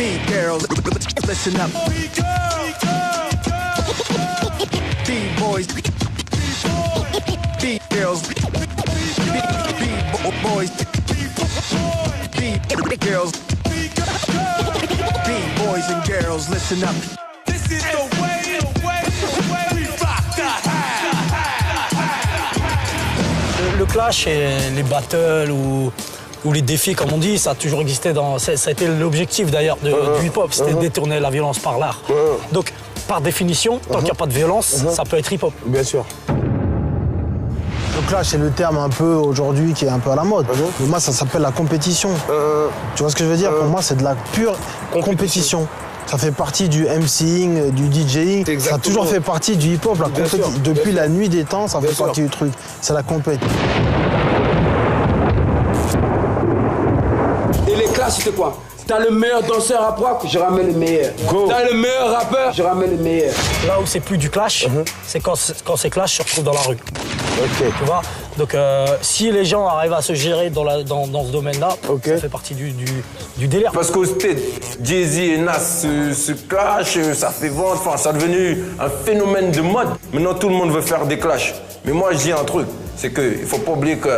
Beat girls, listen up. Beat boys, beat girls, beat boys, beat girls, beat boys and girls, listen up. This is the way we rock that. Le clash et les battles ou les défis, comme on dit, ça a toujours existé. Ça a été l'objectif d'ailleurs du hip-hop, c'était de détourner la violence par l'art. Donc, par définition, tant qu'il n'y a pas de violence, ça peut être hip-hop. Bien sûr. Le clash, c'est le terme un peu aujourd'hui qui est un peu à la mode. Mais moi, ça s'appelle la compétition. Tu vois ce que je veux dire? Pour moi, c'est de la pure compétition. Ça fait partie du MCing, du DJing. Ça a toujours fait partie du hip-hop. Depuis la nuit des temps, ça fait partie du truc. C'est la compète. Et les classes, c'était quoi? T'as le meilleur danseur à rock, je ramène le meilleur. T'as le meilleur rappeur, je ramène le meilleur. Là où c'est plus du clash, c'est quand c'est clash, se retrouve dans la rue. Tu vois? Donc si les gens arrivent à se gérer dans ce domaine-là, ça fait partie du délire. Parce qu'au States, Jay-Z et Nas se clashent, ça fait vendre, enfin ça est devenu un phénomène de mode. Maintenant tout le monde veut faire des clashs. Mais moi je dis un truc, c'est qu'il ne faut pas oublier que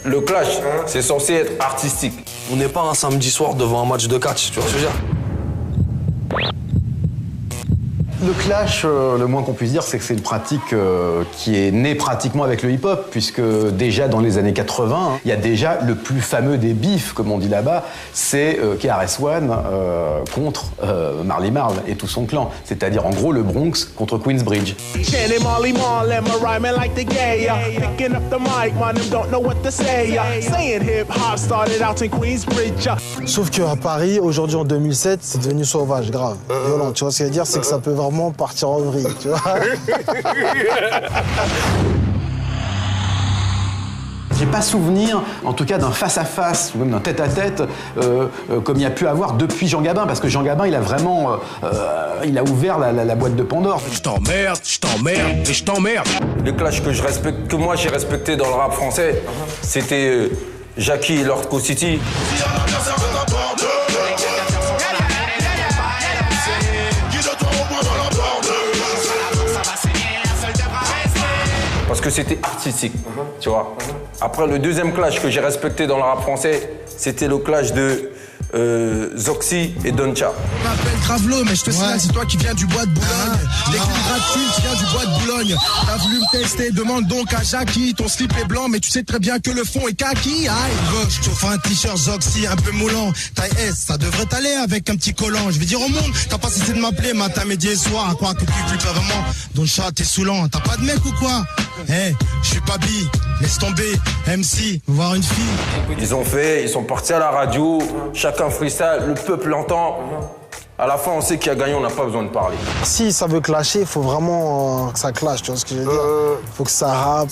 le clash, c'est censé être artistique. On n'est pas un samedi soir devant un match de catch, tu vois ce que je veux dire? Le clash, le moins qu'on puisse dire, c'est que c'est une pratique qui est née pratiquement avec le hip-hop, puisque déjà dans les années 80, il y a déjà le plus fameux des beefs, comme on dit là-bas, c'est KRS-One contre Marley Marl et tout son clan, c'est-à-dire en gros le Bronx contre Queensbridge. Sauf qu'à Paris, aujourd'hui en 2007, c'est devenu sauvage, grave, violent. Tu vois ce que je veux dire? C'est que ça peut vraiment partir en vrille, tu vois. J'ai pas souvenir, en tout cas, d'un face-à-face ou même d'un tête-à-tête comme il y a pu avoir depuis Jean Gabin, parce que Jean Gabin, il a vraiment, il a ouvert la boîte de Pandore. Je t'emmerde et je t'emmerde. Le clash que moi j'ai respecté dans le rap français, c'était Jackie et Lord Co-City. Parce que c'était artistique, tu vois. Après, le deuxième clash que j'ai respecté dans le rap français, c'était le clash de Zoxy et Doncha. Je m'appelle Gravelo, mais je te signale, c'est toi qui viens du bois de Boulogne. L'équipe gratuite vient du bois de Boulogne. T'as voulu me tester, demande donc à Jackie. Ton slip est blanc, mais tu sais très bien que le fond est kaki. Aïe, je te fais un t-shirt Zoxy un peu moulant. Taille S, ça devrait t'aller avec un petit collant. Je vais dire au monde, t'as pas cessé de m'appeler matin, midi et soir. À quoi que tu plus pas vraiment. Doncha, t'es saoulant. T'as pas de mec ou quoi? Je suis pas bi, laisse tomber, MC, voir une fille. Ils sont partis à la radio, chacun freestyle, le peuple l'entend. À la fin, on sait qui a gagné, on n'a pas besoin de parler. Si ça veut clasher, il faut vraiment que ça clash, tu vois ce que je veux dire? Il faut que ça rappe,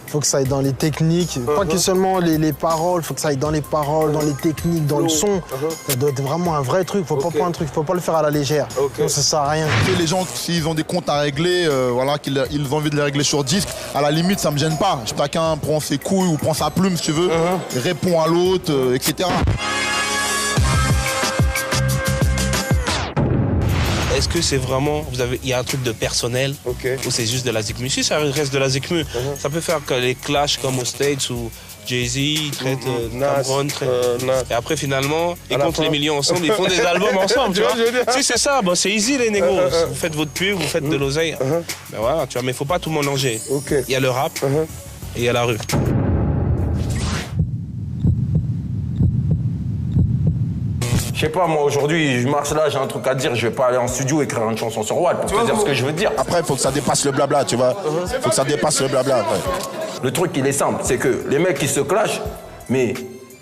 faut que ça aille dans les techniques. Pas que seulement les paroles, il faut que ça aille dans les paroles, dans les techniques, dans le son. Ça doit être vraiment un vrai truc, faut pas prendre un truc, faut pas le faire à la légère. Donc ça sert à rien. Les gens, s'ils ont des comptes à régler, voilà, qu'ils ont envie de les régler sur disque, à la limite, ça me gêne pas. Chacun prend ses couilles ou prend sa plume, si tu veux, répond à l'autre, etc. Est-ce que c'est vraiment, il y a un truc de personnel ou c'est juste de la zikmu? Si ça reste de la zikmu, ça peut faire que les clashs comme aux States où Jay-Z traite Cameron, et après finalement ils comptent les millions ensemble, ils font des albums ensemble, tu vois. Si c'est ça, bon, c'est easy les négos. Vous faites votre pub, vous faites de l'oseille. Ben voilà, tu vois, mais faut pas tout mélanger. Il y a le rap et il y a la rue. Je sais pas, moi aujourd'hui, je marche là, j'ai un truc à dire, je vais pas aller en studio écrire une chanson sur Watt pour te dire ce que je veux dire. Après, il faut que ça dépasse le blabla, tu vois. Il faut que ça dépasse le blabla après. Le truc, il est simple, c'est que les mecs, ils se clashent, mais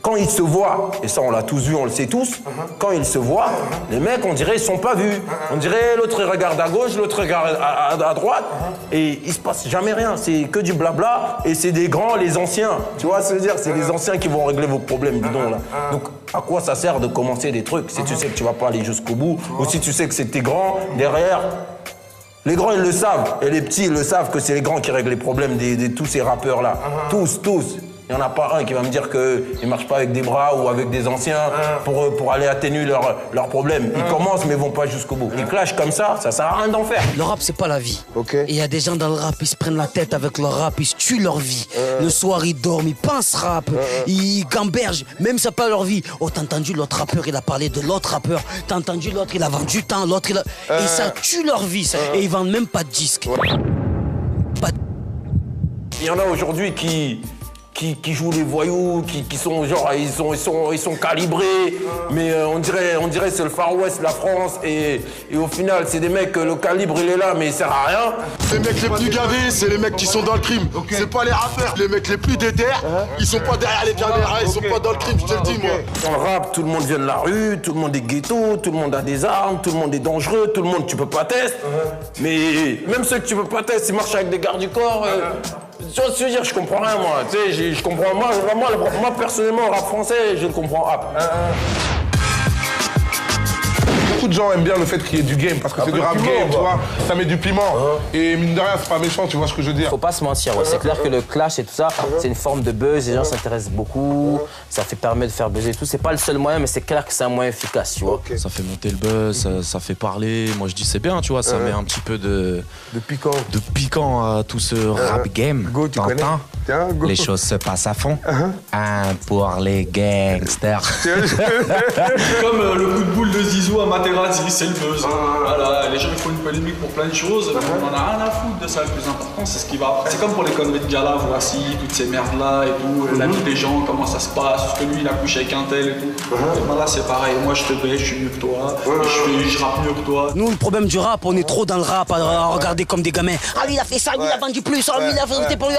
quand ils se voient, et ça on l'a tous vu, on le sait tous, quand ils se voient, les mecs, on dirait, ils sont pas vus. On dirait, l'autre il regarde à gauche, l'autre regarde à droite, et il se passe jamais rien. C'est que du blabla, et c'est des grands, les anciens. Tu vois ce que je veux dire? C'est les anciens qui vont régler vos problèmes bidons là. Donc, à quoi ça sert de commencer des trucs si tu sais que tu vas pas aller jusqu'au bout, ou si tu sais que c'est tes grands derrière? Les grands, ils le savent, et les petits, ils le savent que c'est les grands qui règlent les problèmes de tous ces rappeurs-là. Tous. Il n'y en a pas un qui va me dire qu'ils ne marchent pas avec des bras ou avec des anciens pour aller atténuer leurs problèmes. Ils commencent mais ils ne vont pas jusqu'au bout. Ils clashent comme ça sert à rien d'en faire. Le rap, c'est pas la vie. Et il y a des gens dans le rap, ils se prennent la tête avec leur rap, ils se tuent leur vie. Le soir, ils dorment, ils pensent rap, ils gambergent, même ça pas leur vie. Oh, t'as entendu l'autre rappeur, il a parlé de l'autre rappeur. T'as entendu l'autre, il a vendu tant, l'autre, il a... Et ça tue leur vie, ça. Et ils vendent même pas de disques. Il y en a aujourd'hui qui jouent les voyous, qui sont genre, ils sont calibrés, mais on dirait c'est le Far West, la France, et au final, c'est des mecs, le calibre il est là, mais il sert à rien. Les mecs les plus gavés, c'est les mecs qui sont dans le crime. C'est pas les rappeurs. Les mecs les plus déter, ils sont pas derrière les caméras, ils sont pas dans le crime, je te le dis, moi. Dans le rap, tout le monde vient de la rue, tout le monde est ghetto, tout le monde a des armes, tout le monde est dangereux, tout le monde tu peux pas tester. Mais même ceux que tu peux pas tester, ils marchent avec des gardes du corps. Tu vois ce que je veux dire, je comprends rien, moi. Tu sais, je comprends. Moi, personnellement, le rap français, je le comprends. Beaucoup de gens aiment bien le fait qu'il y ait du game, parce que c'est du rap game, tu vois. Ça met du piment. Et mine de rien, c'est pas méchant, tu vois ce que je veux dire. Faut pas se mentir, c'est clair que le clash et tout ça, c'est une forme de buzz, les gens s'intéressent beaucoup, ça permet de faire buzzer et tout. C'est pas le seul moyen, mais c'est clair que c'est un moyen efficace, tu vois. Ça fait monter le buzz, ça fait parler. Moi, je dis c'est bien, tu vois, ça met un petit peu de piquant à tout ce rap game. Go, tu connais? Tiens, go. Les choses se passent à fond. Pour les gangsters. Comme le coup de boule de Zizou à Materazzi, c'est le buzz. Voilà, les gens ils font une polémique pour plein de choses, on en a rien à foutre de ça. Le plus important, c'est ce qui va après. C'est comme pour les conneries de gala, voici, toutes ces merdes-là et tout, la vie des gens, comment ça se passe, ce que lui il a couché avec un tel et tout. Et ben là, c'est pareil, moi je te baisse, je suis mieux que toi, je rappe mieux que toi. Nous, le problème du rap, on est trop dans le rap, à regarder comme des gamins. Ah, lui il a fait ça, lui il a vendu plus, lui il a fait pour lui.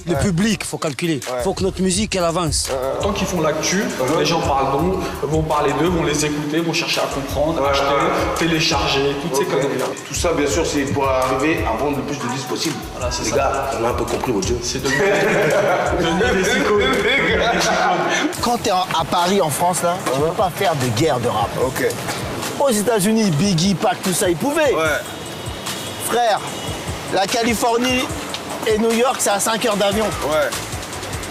Le public, faut calculer, faut que notre musique elle avance. Tant qu'ils font l'actu, les gens vont parler d'eux, vont les écouter, vont chercher à comprendre, acheter, télécharger, toutes ces conneries-là. Tout ça, bien sûr, c'est pour arriver à vendre le plus de disques possible. Voilà, c'est les ça. gars, on a un peu compris votre jeu. C'est devenu des icônes. Quand t'es à Paris, en France, là, tu peux pas faire de guerre de rap. Aux États-Unis, Biggie, Pac, tout ça, ils pouvaient. Frère, la Californie et New York, c'est à 5 heures d'avion.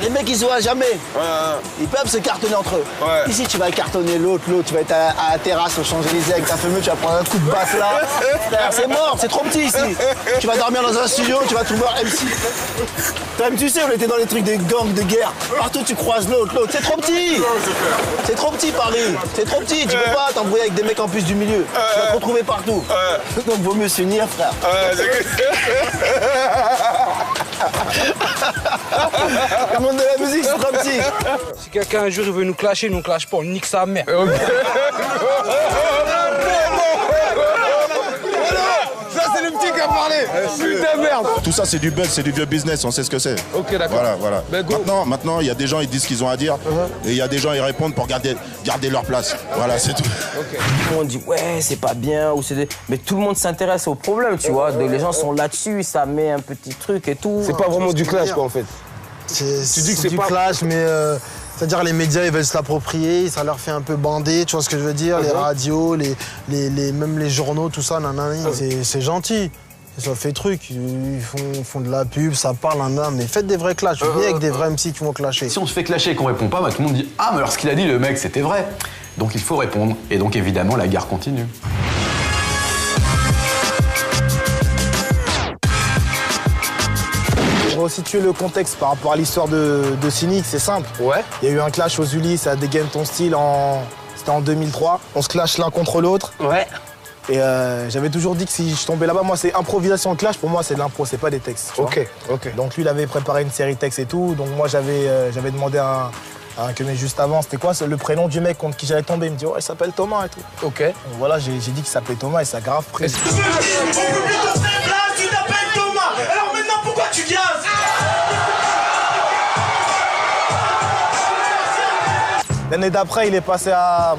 Les mecs, ils se voient jamais. Ils peuvent se cartonner entre eux. Ici, tu vas cartonner l'autre, tu vas être à la terrasse aux Champs-Élysées avec ta fameuse, tu vas prendre un coup de batte là. C'est mort, c'est trop petit ici. Tu vas dormir dans un studio, tu vas trouver un MC. Toi-même, tu sais, on était dans les trucs des gangs de guerre. Partout, tu croises l'autre. C'est trop petit. C'est trop petit, Paris. C'est trop petit. Tu peux pas t'embrouiller avec des mecs en plus du milieu. Tu vas te retrouver partout. Donc, vaut mieux s'unir, frère. Le monde de la musique, c'est trop petit. Si quelqu'un un jour il veut nous clasher, nous clash pas, on nique sa mère. Ça, c'est le petit qui a parlé. Putain, merde. Tout ça, c'est du buzz, c'est du vieux business, on sait ce que c'est. Ok, d'accord. Voilà. Maintenant, il y a des gens, ils disent ce qu'ils ont à dire. Et il y a des gens, ils répondent pour garder leur place. Voilà, c'est tout. Tout le monde dit ouais, c'est pas bien, mais tout le monde s'intéresse au problème, tu vois. Donc les gens sont là-dessus, ça met un petit truc et tout. C'est pas vraiment du clash, quoi, en fait. Tu dis que c'est du clash, mais c'est-à-dire les médias, ils veulent se l'approprier, ça leur fait un peu bander, tu vois ce que je veux dire. Les radios, même les journaux, tout ça, c'est gentil. Ça fait truc, ils font de la pub, ça parle, mais faites des vrais clashs, venez avec des vrais MC qui vont clasher. Si on se fait clasher et qu'on répond pas, tout le monde dit « Ah, mais alors ce qu'il a dit, le mec, c'était vrai !» Donc il faut répondre, et donc évidemment, la guerre continue. Pour resituer le contexte par rapport à l'histoire de Cynic, c'est simple. Il y a eu un clash aux Ulysses à Dégaine ton style, c'était en 2003. On se clash l'un contre l'autre. Et j'avais toujours dit que si je tombais là-bas, moi c'est improvisation de clash, pour moi c'est de l'impro, c'est pas des textes. Donc lui il avait préparé une série de textes et tout, donc moi j'avais demandé à mais juste avant, c'était quoi le prénom du mec contre qui j'allais tomber? Il me dit ouais, il s'appelle Thomas et tout. Donc voilà, j'ai dit qu'il s'appelait Thomas et ça a grave pris. Tu t'appelles Thomas, alors maintenant pourquoi tu gazes? L'année d'après, il est passé à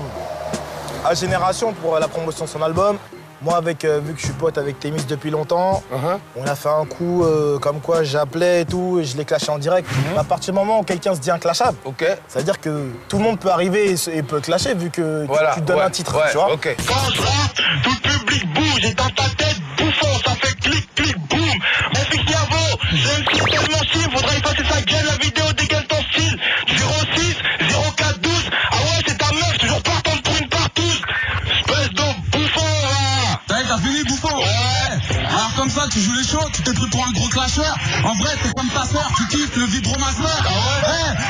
Génération pour la promotion de son album. Moi, vu que je suis pote avec Thémis depuis longtemps, on a fait un coup comme quoi j'appelais et tout, et je l'ai clashé en direct. À partir du moment où quelqu'un se dit inclashable, ça veut dire que tout le monde peut arriver et peut clasher vu que tu te donnes un titre, tu vois. Quand je rappe, tout le public bouge et dans ta tête, bouffon, ça fait clic, clic, boum. Mon fils cerveau, je ne suis tellement si, faudrait effacer sa gueule, la vidéo dégage ton tu joues les shows, tu t'es pris pour un gros clasheur. En vrai, t'es comme ta sœur, tu kiffes le vibromasseur.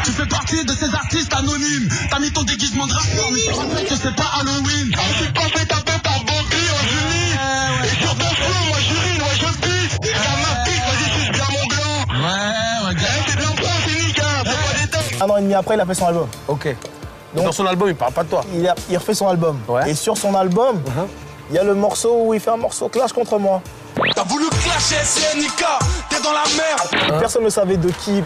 Tu fais partie de ces artistes anonymes. T'as mis ton déguisement de rappeur, mais je te rappelle que c'est pas Halloween. Tu t'en fais taper par Bobby en Julie. Et sur ton flow, moi j'urine, moi je pisse. Ça m'a pique, vas-y, touche bien mon blanc. Ouais, t'es blanc pro, c'est nickel, c'est pas des temps. Un an et demi après, il a fait son album. Ok. Donc, dans son album, il parle pas de toi. Il refait son album. Ouais. Et sur son album, il y a le morceau où il fait un morceau clash contre moi. T'as voulu clasher SNK, t'es dans la merde. Personne ne savait de qui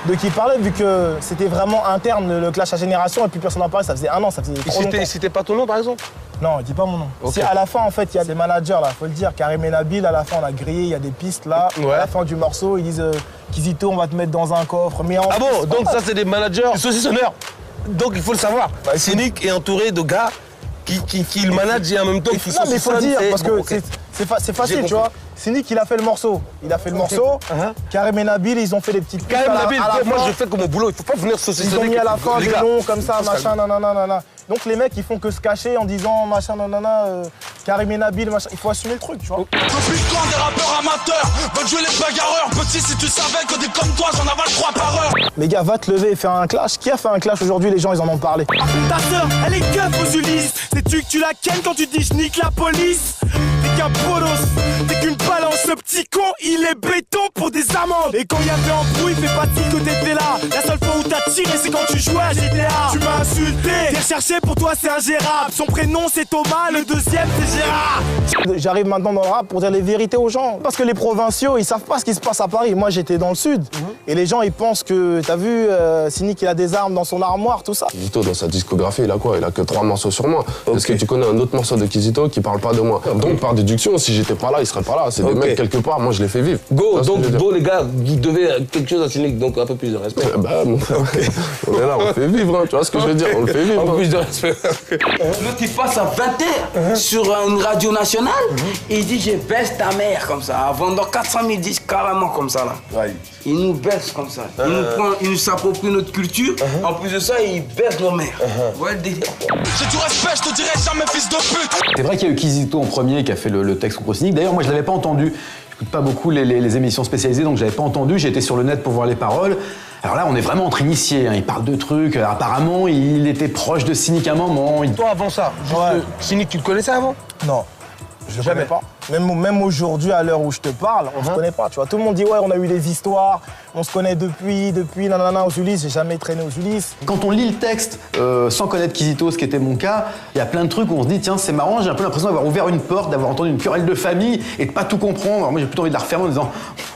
il parlait, vu que c'était vraiment interne le clash à génération et puis personne n'en parlait. Ça faisait un an, ça faisait trop longtemps. C'était pas ton nom, par exemple? Non, dis pas mon nom. Okay. À la fin, en fait, il y a des managers là, faut le dire. Karim et Nabil, à la fin, on a grillé, il y a des pistes là. Ouais. À la fin du morceau, ils disent Kizito, on va te mettre dans un coffre. Mais ah bon, donc ça, c'est des managers, des saucissonneurs. Donc il faut le savoir. Bah, Cynic est entouré de gars qui le managent et en même temps qui sont. Non, mais il faut le dire, parce que c'est facile, tu vois. Cynic, il a fait le morceau. Karim et Nabil, ils ont fait des petites pistes. Karim et Nabil, moi je fais comme mon boulot, il faut pas venir saucissonner. Ils ont mis à la fin des noms comme ça, machin, nanana. Donc les mecs, ils font que se cacher en disant machin, nanana, Karim et Nabil, machin. Il faut assumer le truc, tu vois. Confuse-toi des rappeurs amateurs, veulent jouer les bagarreurs. Petit, si tu savais que des comme toi, j'en avale 3 par heure. Les gars, va te lever et faire un clash. Qui a fait un clash aujourd'hui? Les gens, ils en ont parlé. Ta sœur, elle est keuf aux Ulysses. Sais-tu que tu la kennes quand tu dis je nique la police? T'es qu'un bolos, t'es qu'une balance. Ce petit con, il est béton pour des amendes. Et quand il y avait embrouille, fais pas dire que t'étais là. La seule fois où t'as tiré, c'est quand tu jouais à GTA. Tu m'as insulté, t'es recherché, pour toi c'est ingérable. Son prénom c'est Thomas, le deuxième c'est Gérard. J'arrive maintenant dans le rap pour dire les vérités aux gens. Parce que les provinciaux, ils savent pas ce qui se passe à Paris. Moi j'étais dans le sud. Et les gens ils pensent que, t'as vu, Cynic il a des armes dans son armoire, tout ça. Kizito dans sa discographie, il a quoi? Il a que 3 morceaux sur moi. Est-ce que tu connais un autre morceau de Kizito qui parle pas de moi? Donc par déduction, si j'étais pas là, il serait pas là. C'est des mecs quelque part, moi je les fais vivre. Go, donc les gars, vous devez quelque chose à Cynic, donc un peu plus de respect. Bah mon frère, on est là, on le fait vivre, hein, tu vois ce que je veux dire? On le fait vivre. Un peu plus de respect. L'autre il passe à 20h sur une radio nationale et il dit je baisse ta mère comme ça, à vendre 400 000 disques carrément comme ça là. Ouais. Il nous baisse comme ça, il nous s'approprie notre culture, en plus de ça il baisse nos mères. Ouais, le délire. J'ai du respect, je te dirai jamais fils de pute. C'est vrai qu'il y a eu Kizito en premier qui a fait le texte contre Cynic. D'ailleurs, moi je l'avais pas entendu. J'écoute pas beaucoup les émissions spécialisées, donc j'avais pas entendu. J'ai été sur le net pour voir les paroles. Alors là, on est vraiment entre initiés. Hein. Il parle de trucs. Apparemment, il était proche de Cynic à un moment. Toi, avant ça, Cynic, tu le connaissais avant? Non. Je ne connais pas. Même aujourd'hui, à l'heure où je te parle, on ne se connaît pas. Tu vois. Tout le monde dit ouais, on a eu des histoires, on se connaît depuis, nanana, aux Ulysses. J'ai jamais traîné aux Ulysses. Quand on lit le texte sans connaître Kizito, ce qui était mon cas, il y a plein de trucs où on se dit tiens, c'est marrant, j'ai un peu l'impression d'avoir ouvert une porte, d'avoir entendu une querelle de famille et de pas tout comprendre. Alors moi, j'ai plutôt envie de la refermer en disant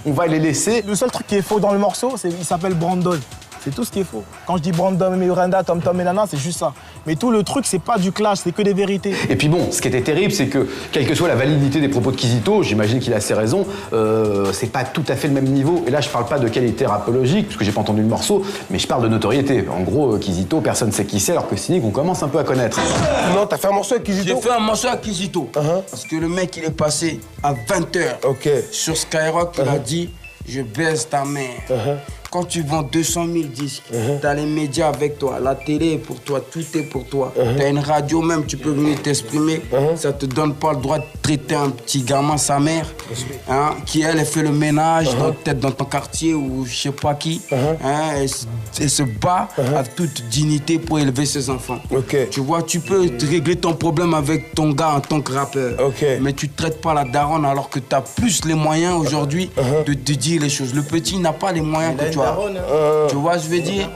on va les laisser. Le seul truc qui est faux dans le morceau, c'est qu'il s'appelle Brandon. C'est tout ce qui est faux. Quand je dis Brandon, Miranda, Tom et Nana, c'est juste ça. Mais tout le truc, c'est pas du clash, c'est que des vérités. Et puis bon, ce qui était terrible, c'est que, quelle que soit la validité des propos de Kizito, j'imagine qu'il a ses raisons, c'est pas tout à fait le même niveau. Et là, je parle pas de qualité rapologique, puisque j'ai pas entendu le morceau, mais je parle de notoriété. En gros, Kizito, personne sait qui c'est, alors que Cynic, on commence un peu à connaître. Non, t'as fait un morceau avec Kizito? J'ai fait un morceau avec Kizito. Parce que le mec, il est passé à 20h sur Skyrock, il a dit « Je baise ta mère ». Quand tu vends 200 000 disques, t'as les médias avec toi, la télé est pour toi, tout est pour toi. T'as une radio même, tu peux venir t'exprimer. Ça te donne pas le droit de traiter un petit gamin, sa mère, qui elle fait le ménage, peut-être dans ton quartier ou je sais pas qui. Elle se bat à toute dignité pour élever ses enfants. Tu vois, tu peux régler ton problème avec ton gars en tant que rappeur. Mais tu traites pas la daronne alors que t'as plus les moyens aujourd'hui de dire les choses. Le petit n'a pas les moyens que tu as. Tu vois, je veux dire,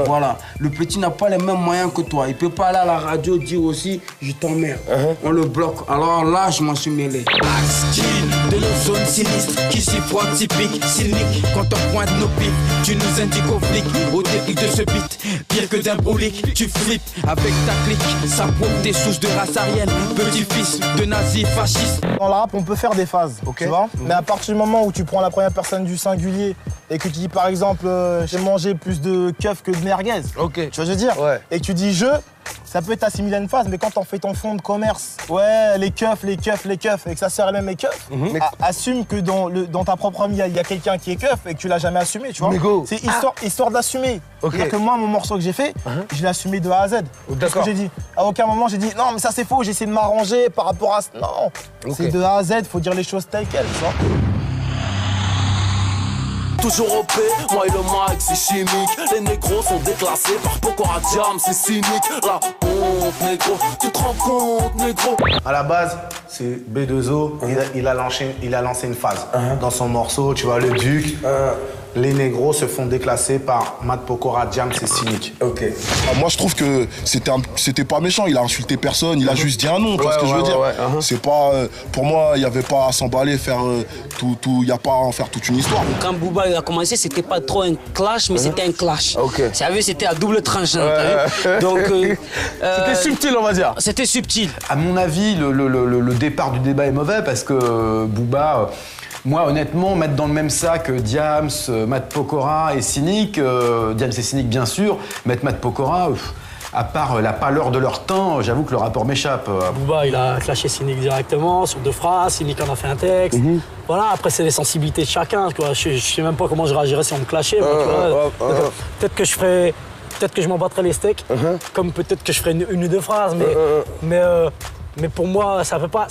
voilà. Le petit n'a pas les mêmes moyens que toi. Il peut pas aller à la radio dire aussi, je t'emmerde. On le bloque. Alors là, je m'en suis mêlé. De nos zones sinistres, qui s'y froident, typique, cynique. Quand on pointe nos pics, tu nous indiques aux flics. Au début de ce beat, pire que d'un brolique, tu flippes avec ta clique. Ça prouve des souches de race aryenne, petit-fils de nazis fascistes. Dans le rap, on peut faire des phases, tu vois. Mais à partir du moment où tu prends la première personne du singulier et que tu dis par exemple, j'ai mangé plus de keuf que de merguez, tu vois ce que je veux dire, et que tu dis je, ça peut être assimilé à une phase, mais quand t'en fais ton fond de commerce, ouais, les keufs, et que ça sert elle-même les keufs, assume que dans ta propre famille, il y a quelqu'un qui est keuf et que tu l'as jamais assumé, tu vois. C'est histoire d'assumer. C'est-à-dire que moi, mon morceau que j'ai fait, je l'ai assumé de A à Z. C'est ce que j'ai dit. À aucun moment, j'ai dit, non, mais ça c'est faux, j'ai essayé de m'arranger par rapport à... Non, c'est de A à Z, faut dire les choses telles quelles, tu vois. Toujours OP, moi et le mic c'est chimique. Les négros sont déclassés par Pokora Jam, c'est cynique. La honte négro, tu te rends compte négro. À la base, c'est B2O, il a lancé une phase. Dans son morceau, tu vois, le Duc, les négros se font déclasser par Matt Pokora Jam, c'est cynique. Ok. Moi je trouve que c'était pas méchant, il a insulté personne, il a juste dit un nom, tu vois ce que je veux dire. C'est pas, pour moi, il y avait pas à s'emballer, faire il y a pas à en faire toute une histoire. Quand Booba a commencé, c'était pas trop un clash, mais c'était un clash. Tu savais, c'était à double tranchant. Donc, c'était subtil, on va dire. C'était subtil. À mon avis, le départ du débat est mauvais parce que Booba... Moi, honnêtement, mettre dans le même sac Diams, Matt Pokora et Cynic, Diams et Cynic bien sûr, mettre Matt Pokora, à part la pâleur de leur teint, j'avoue que le rapport m'échappe. Booba, il a clashé Cynic directement sur 2 phrases, Cynic en a fait un texte. Voilà, après c'est les sensibilités de chacun. Quoi. Je sais même pas comment je réagirais si on me clashait. Peut-être que je m'en battrais les steaks, comme peut-être que je ferais une ou 2 phrases, mais pour moi, ça peut pas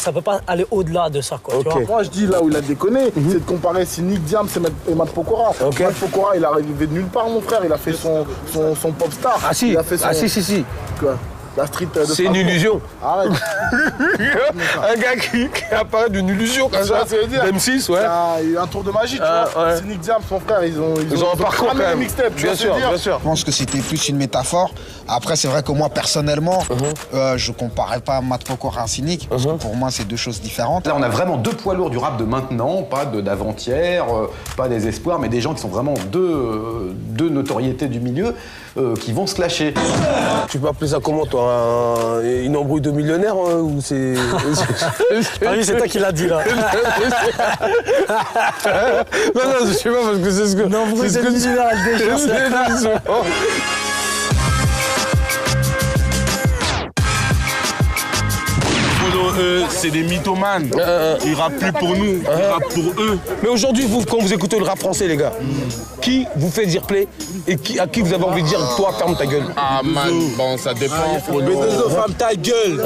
aller au-delà de ça. Quoi, tu vois. Moi, je dis là où il a déconné, c'est de comparer Cynic, Diams et Matt Pokora. Matt Pokora, il est arrivé de nulle part, mon frère. Il a fait son pop star. Ah si, il a fait son... si. Quoi? La street de c'est une illusion. Arrête. Un gars qui apparaît d'une illusion comme ça. M6, ouais. Il y a un tour de magie, tu vois. Cynic, Diams, son frère, ils ont un parcours quand même. Mixtape, bien sûr. Je pense que c'était plus une métaphore. Après, c'est vrai que moi, personnellement, je comparais pas Matt Pokora à Cynic, parce que pour moi, c'est 2 choses différentes. Là, on a vraiment 2 poids lourds du rap de maintenant, pas d'avant-hier, pas des espoirs, mais des gens qui sont vraiment deux notoriétés du milieu qui vont se clasher. Tu peux appeler ça comment, toi? Une embrouille de millionnaire ou c'est... Ah oui, c'est toi qui l'as dit, là. Non, je sais pas, parce que c'est ce que... Une embrouille de millionnaire, déjà. C'est des mythomanes. Ils rappent plus pour nous, ils rappent pour eux. Mais aujourd'hui, vous, quand vous écoutez le rap français, les gars, qui vous fait dire play et à qui vous avez envie de dire toi, ferme ta gueule? Ah man, bon, ça dépend. B2O, ferme ta gueule.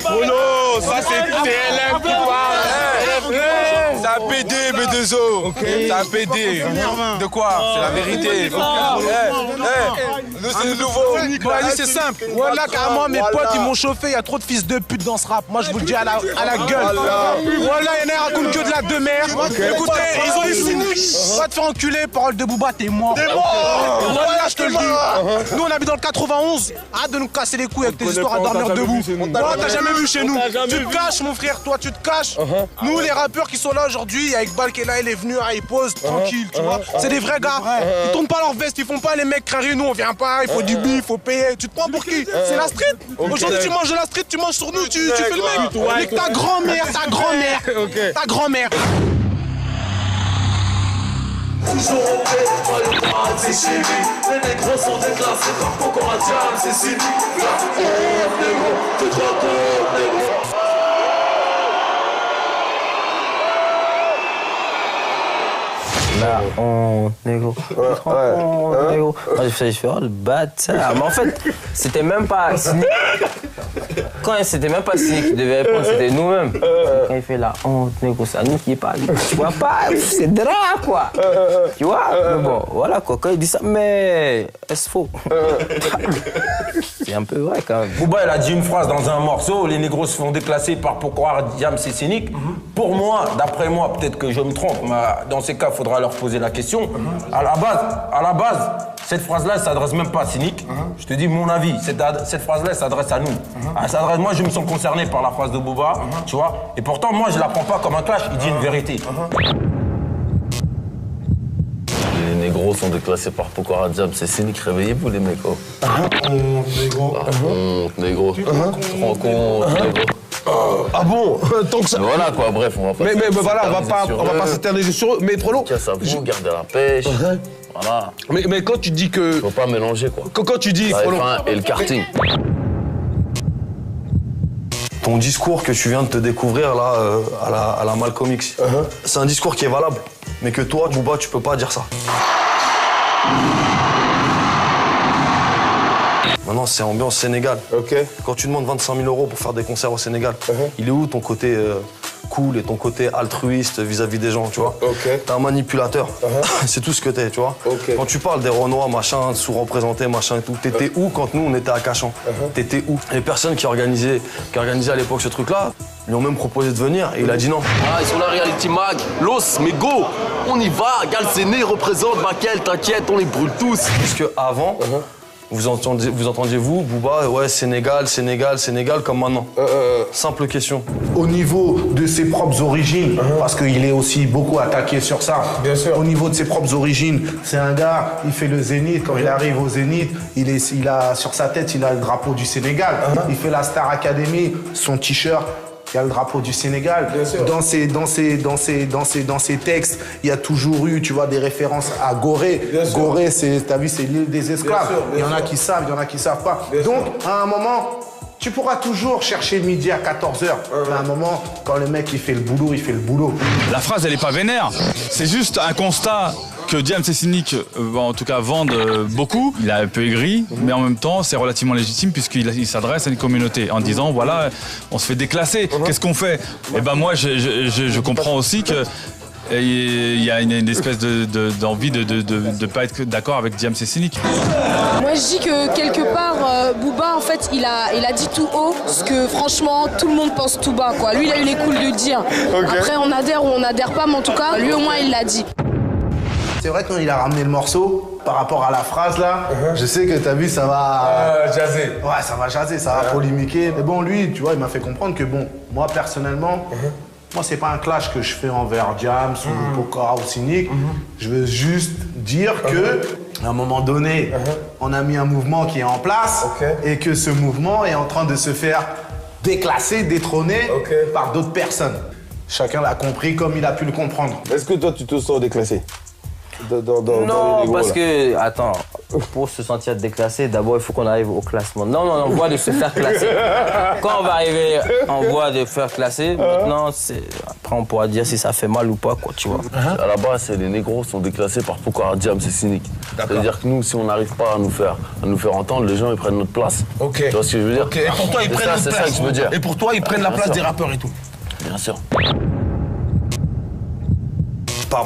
Bruno, ça c'est TLM qui parle. C'est un PD, B2O. C'est un PD. De quoi? C'est la vérité. Nous, c'est nouveau. C'est simple. Voilà, carrément, mes potes, ils m'ont chauffé. Il y a trop de fils de pute dans ce rap. Moi, je vous le dis à la gueule. Voilà, il y en a qui racontent que de la demeure. Écoutez, ils ont des Cynic. Va te faire enculer, parole de Booba, t'es mort. Voilà, je te le dis. Nous, on habite dans le 91. Arrête de nous casser les couilles avec tes histoires à dormir debout. Voilà, t'as jamais vu chez nous. Tu te caches, mon frère, toi, tu te caches. Nous, les rappeurs qui sont là aujourd'hui, avec Bal qui est là, il est venu, il pose tranquille, tu vois. C'est des vrais gars. Ils tournent pas leur veste, ils font pas les mecs crarés. Nous, on vient pas, il faut du bif, il faut payer. Tu te prends pour qui? C'est la street. Aujourd'hui, tu manges de la street, tu manges sur nous, tu fais le mec. Avec ta grand-mère, ta grand-mère. Toujours au fait, moi le mal c'est chimique. Les négros sont déclassés par Pokora Jam, c'est cynique. La honte négro, tu te rends compte négro. La honte, négro. Négro. Moi, je fais oh, le bâtard. Mais en fait, c'était même pas Cynic. Quand c'était même pas Cynic qui devait répondre, c'était nous-mêmes. Quand il fait la honte, négro, c'est à nous qui parle. Tu vois pas, c'est drap, quoi. Tu vois? Mais bon, voilà, quoi. Quand il dit ça, mais est-ce faux? C'est un peu vrai, quand même. Booba, il a dit une phrase dans un morceau, les négros se font déclasser par Pokora, Diams et Cynic. Pour moi, d'après moi, peut-être que je me trompe, mais dans ces cas, il faudra leur poser la question. À la base, cette phrase-là, elle s'adresse même pas à Cynic. Je te dis mon avis, cette phrase-là, elle s'adresse à nous. Moi, je me sens concerné par la phrase de Booba, tu vois. Et pourtant, moi, je la prends pas comme un clash, il dit une vérité. Les négros sont déclassés par Pokora Jam, c'est Cynic, réveillez-vous les mecs. Oh. Négro. Tu te rends compte, négro. Ah bon? Tant que ça. Voilà quoi, bref, on va pas. Mais voilà, on va pas s'éterniser sur eux, mais Prolo. Tiens, ça vous, gardez la pêche. Voilà. Mais quand tu dis que... Faut pas mélanger, quoi. Quand tu dis... La F1 et le karting. Ton discours que tu viens de te découvrir là à la Malcolm X, c'est un discours qui est valable, mais que toi, Booba, tu peux pas dire ça. Maintenant, c'est ambiance Sénégal. Quand tu demandes 25 000 € pour faire des concerts au Sénégal, il est où ton côté cool et ton côté altruiste vis-à-vis des gens, tu vois? T'es un manipulateur. C'est tout ce que t'es, tu vois? Quand tu parles des Renois, machin, sous-représentés, machin et tout, t'étais où quand nous, on était à Cachan? T'étais où? Les personnes qui organisaient à l'époque ce truc-là, lui ont même proposé de venir et il a dit non. Ah, ils sont là, Reality Mag, Los, mais go, on y va, Galséné représente Maquel, t'inquiète, on les brûle tous. Parce que avant, vous entendiez vous, Booba, ouais, Sénégal, comme maintenant. Simple question. Au niveau de ses propres origines, parce qu'il est aussi beaucoup attaqué sur ça. Bien sûr. Au niveau de ses propres origines, c'est un gars, il fait le Zénith. Quand il arrive au Zénith, il a sur sa tête, il a le drapeau du Sénégal. Il fait la Star Academy, son t-shirt. Il y a le drapeau du Sénégal. Dans ses textes, il y a toujours eu, tu vois, des références à Gorée. Gorée, t'as vu, c'est l'île des esclaves. Il y en a qui savent, il y en a qui savent pas. Donc, à un moment, tu pourras toujours chercher midi à 14h. Mais à un moment, quand le mec, il fait le boulot, il fait le boulot. La phrase, elle est pas vénère. C'est juste un constat que Diams et Cynic, en tout cas, vendent beaucoup. Il est un peu aigri, mais en même temps, c'est relativement légitime puisqu'il s'adresse à une communauté en disant, voilà, on se fait déclasser. Qu'est-ce qu'on fait? Eh ben moi, je comprends aussi que il y a une espèce d'envie de pas être d'accord avec Diams et Cynic. Moi je dis que quelque part Booba en fait il a dit tout haut ce que franchement tout le monde pense tout bas quoi. Lui il a eu les couilles de dire. Après on adhère ou on adhère pas, mais en tout cas lui au moins il l'a dit. C'est vrai quand il a ramené le morceau par rapport à la phrase là, je sais que t'as vu ça va jaser. Ouais, ça va jaser, ça va polémiquer. Mais bon lui, tu vois, il m'a fait comprendre que bon, moi personnellement, moi, c'est pas un clash que je fais envers Diams ou Pokora ou Cynic. Je veux juste dire que, à un moment donné, on a mis un mouvement qui est en place et que ce mouvement est en train de se faire déclasser, détrôner par d'autres personnes. Chacun l'a compris comme il a pu le comprendre. Est-ce que toi, tu te sens déclassé non, parce que, attends, pour se sentir déclassé, d'abord il faut qu'on arrive au classement. Non, on voit de se faire classer. Quand on va arriver en voie de faire classer, maintenant, après on pourra dire si ça fait mal ou pas, quoi, tu vois. À la base, les négros sont déclassés par Pokora, Diams et Cynic. C'est-à-dire que nous, si on n'arrive pas à nous faire entendre, les gens ils prennent notre place. Tu vois ce que je veux dire? Et pour toi, ils prennent notre place. C'est ça que je veux dire. Et pour toi, ils prennent la place des rappeurs et tout. Bien sûr.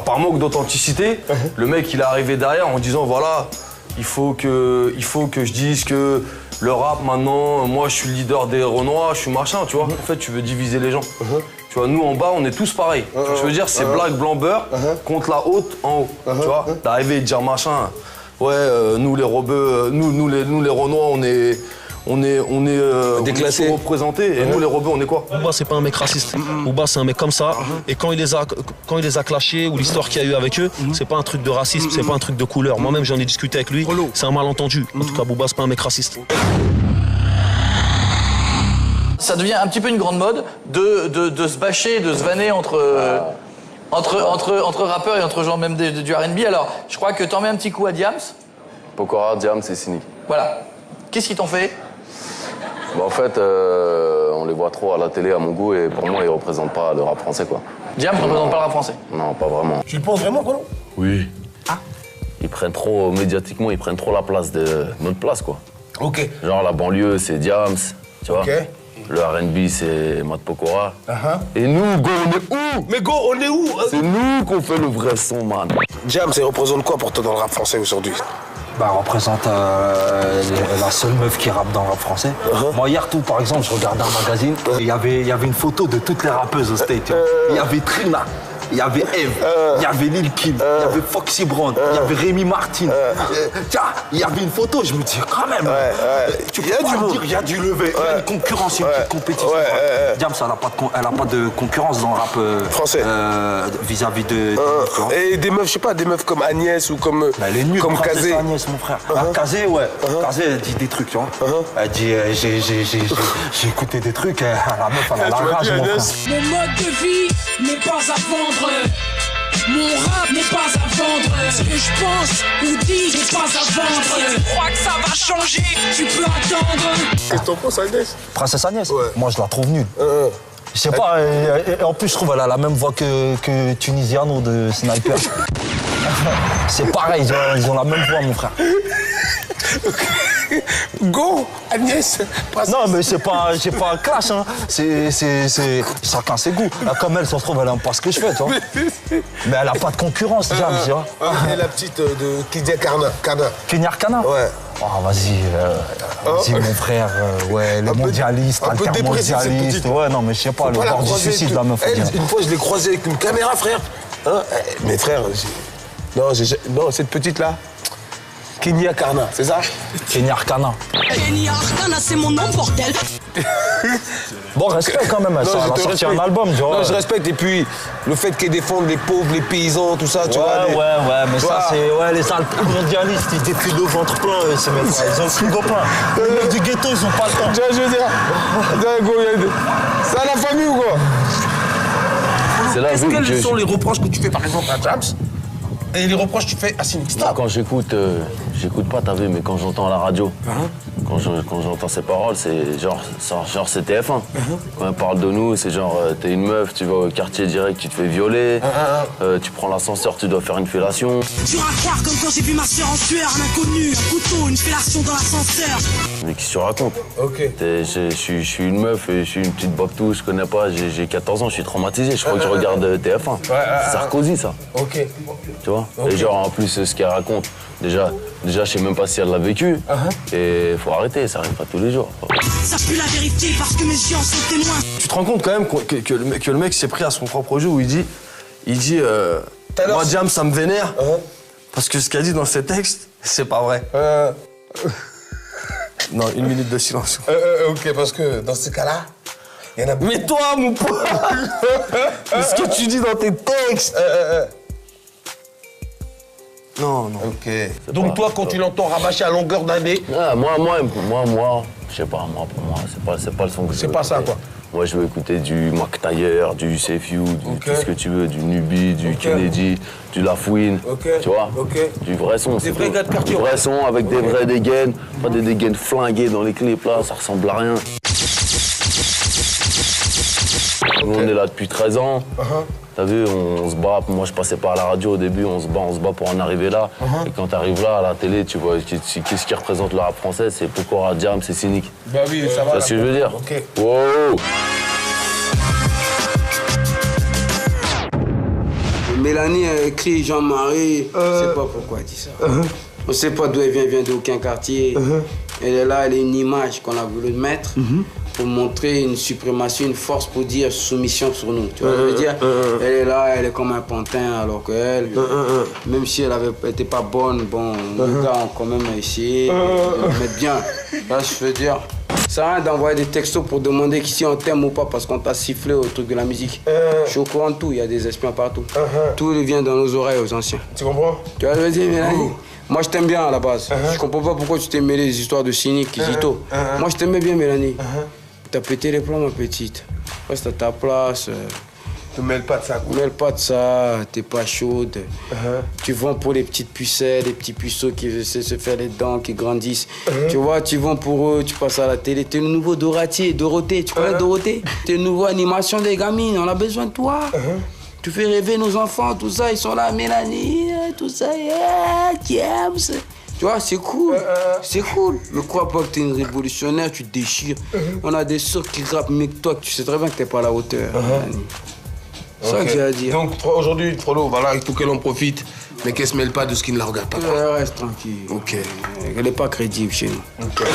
Par manque d'authenticité, le mec il est arrivé derrière en disant voilà, il faut que je dise que le rap maintenant, moi je suis le leader des Renois, je suis machin, tu vois. En fait tu veux diviser les gens. Tu vois, nous en bas on est tous pareils. Je veux dire c'est black, blanc, beurre contre la haute en haut. Tu vois, d'arriver et de dire machin, ouais nous les rebeux, nous les Renois on est déclassés, représentés et nous les rebeux on est quoi? Booba c'est pas un mec raciste. Booba c'est un mec comme ça et quand il les a clashés ou l'histoire qu'il y a eu avec eux, c'est pas un truc de racisme, c'est pas un truc de couleur. Moi-même j'en ai discuté avec lui, c'est un malentendu. En tout cas Booba c'est pas un mec raciste. Ça devient un petit peu une grande mode de se bâcher, de se vanner entre rappeurs et entre gens même du R&B. Alors je crois que t'en mets un petit coup à Diams. Pokora, Diams et Cynic. Voilà. Qu'est-ce qu'ils t'ont fait? Bah, en fait, on les voit trop à la télé à mon goût et pour moi, ils représentent pas le rap français, quoi. Diams ne représente pas le rap français? Non, pas vraiment. Tu le penses vraiment, quoi? Oui. Ils prennent trop, médiatiquement, ils prennent trop la place de notre place, quoi. Genre la banlieue, c'est Diams, tu vois. Le R&B, c'est Mat Pokora. Et nous, go, on est où? Mais go, on est où? C'est nous qu'on fait le vrai son, man. Diams, ça représente quoi pour toi dans le rap français aujourd'hui? Bah, représente la seule meuf qui rappe dans le rap français. Moi, hier, par exemple, je regardais un magazine, il y avait une photo de toutes les rappeuses au State. Il y avait Trina, il y avait Eve, il y avait Lil Kim, il y avait Foxy Brown, il y avait Rémi Martin. Tiens, il y avait une photo, je me dis quand même, tu peux pas me dire il y a du lever, il y a une concurrence, une petite compétition. Diams, elle n'a pas de concurrence dans le rap français vis-à-vis de... Et des meufs, je sais pas, des meufs comme Agnès ou comme Kazé. Agnès, mon frère. Kazé, ouais. Kazé, elle dit des trucs, tu vois. Elle dit, j'ai écouté des trucs, la meuf, elle a la rage, mon frère. Mon mode de vie n'est pas à vendre. Mon rap n'est pas à vendre. Ce que je pense ou dis n'est pas à vendre. Tu crois que ça va changer? Tu peux attendre. Qu'est-ce que t'en penses, Agnès? Princesse Agnès, moi je la trouve nulle. Je sais pas, et en plus je trouve elle a la même voix que Tunisiano de Sniper. C'est pareil, ils ont la même voix, mon frère. Go, Agnès. Non, mais c'est pas un clash, hein. C'est chacun ses goûts. Là, comme elle, ça se trouve, elle aime pas ce que je fais, tu vois. Mais elle a pas de concurrence, Jam, tu vois. Et la petite de Kidia Kana. Kinyar Kana? Ouais. Oh, vas-y, mon frère, ouais, les mondialistes, altermondialistes. Ouais, non, mais je sais pas, le bord du suicide, la meuf. Une fois, je l'ai croisée avec une caméra, frère. Hein? Mais frère, non, cette petite-là. Kenya Karna, c'est ça? Kenya Kana. Kenya Karna, c'est mon nom, bordel. Bon, respect quand même, ça a sorti un album, tu vois. Non, je respecte, et puis le fait qu'elle défende les pauvres, les paysans, tout ça, tu vois. Ouais, mais ça, c'est. Ouais, les mondialistes, ils défilent le ventre plein, ces mecs-là. Ils ont le frigo plein. Les mecs du ghetto, ils ont pas le temps. Tu vois, je veux dire. C'est à la famille ou quoi? Quels sont les reproches que tu fais, par exemple, à Jams? Et les reproches que tu fais à Sinistar? Quand j'écoute pas, t'as vu, mais quand j'entends à la radio, quand j'entends ces paroles, c'est genre c'est TF1. Quand elle parle de nous, c'est genre, t'es une meuf, tu vas au quartier direct, tu te fais violer, tu prends l'ascenseur, tu dois faire une fellation. Sur un car comme quand j'ai vu ma sœur en sueur, un inconnu, un couteau, une fellation dans l'ascenseur. Mais qu'est-ce que tu racontes? Ok. Je suis une meuf et je suis une petite bobtou, je connais pas, j'ai 14 ans, je suis traumatisé, je crois que je regarde TF1. C'est Sarkozy, ça. Ok. Tu vois? Et genre, en plus, ce qu'elle raconte, déjà, je sais même pas si elle l'a vécu. Et faut arrêter, ça arrive pas tous les jours. Ça pue la vérité parce que mes yeux en sont témoins. Tu te rends compte quand même que le mec s'est pris à son propre jeu où il dit moi, Jam, ça me vénère. Parce que ce qu'il a dit dans ses textes, c'est pas vrai. Non, 1 minute de silence. Ok, parce que dans ce cas-là, il y en a... Mais toi, mon pote, ce que tu dis dans tes textes... Non. Ok. Donc toi, quand tu l'entends rabâcher à longueur d'année... Moi, je sais pas, pour moi, c'est pas le son que je veux. C'est pas ça, écouter. quoi. Moi, je veux écouter du Mac Taylor, du Safe You, tout ce que tu veux, du Nubi, du Kennedy, du Lafouine, tu vois. Du vrai son. Des vrais gars de quartier. Du vrai son avec des vraies dégaines, pas des dégaines flinguées dans les clips, là, ça ressemble à rien. On est là depuis 13 ans. T'as vu, on se bat. Moi, je passais pas à la radio au début. On se bat pour en arriver là. Et quand t'arrives là, à la télé, tu vois, qu'est-ce qui représente le rap français? C'est Pokora, Jam, c'est cynique. Bah oui, ça va. C'est ce que je veux dire. Ok. Wow. Mélanie a écrit Jean-Marie, je sais pas pourquoi elle dit ça. On sait pas d'où elle vient d'aucun quartier. Elle est là, elle est une image qu'on a voulu mettre pour montrer une suprématie, une force pour dire soumission sur nous. Tu vois ce que je veux dire? Elle est là, elle est comme un pantin, alors qu'elle, même si elle était pas bonne, bon, les gars ont quand même essayé de la mettre bien. Là, je veux dire. Ça sert à rien d'envoyer des textos pour demander si on t'aime ou pas parce qu'on t'a sifflé au truc de la musique. Je suis au courant de tout, il y a des espions partout. Tout vient dans nos oreilles aux anciens. Tu comprends? Tu vois ce que je veux dire, Mélanie? Moi, je t'aime bien à la base. Je comprends pas pourquoi tu t'es mêlé des histoires de cynique, Zito. Moi, je t'aimais bien, Mélanie. T'as pété les plombs, ma petite. Reste à ta place. Te mêle pas de ça, quoi. Mêle pas de ça, t'es pas chaude. Tu vends pour les petites pucelles, les petits puceaux qui essaient de se faire les dents, qui grandissent. Tu vois, tu vends pour eux, tu passes à la télé. T'es le nouveau Dorothée, tu connais Dorothée? T'es le nouveau animation des gamines, on a besoin de toi. Tu fais rêver nos enfants, tout ça, ils sont là, Mélanie, tout ça, James. Tu vois, c'est cool, c'est cool. Mais crois pas que t'es une révolutionnaire, tu te déchires. On a des soeurs qui rappent mieux que toi, tu sais très bien que t'es pas à la hauteur, Mélanie. C'est ça que j'ai à dire. Donc aujourd'hui, Frollo, voilà, il faut qu'elle en profite, mais qu'elle se mêle pas de ce qui ne la regarde pas. Reste tranquille. Ok. Elle n'est pas crédible chez nous. Ok.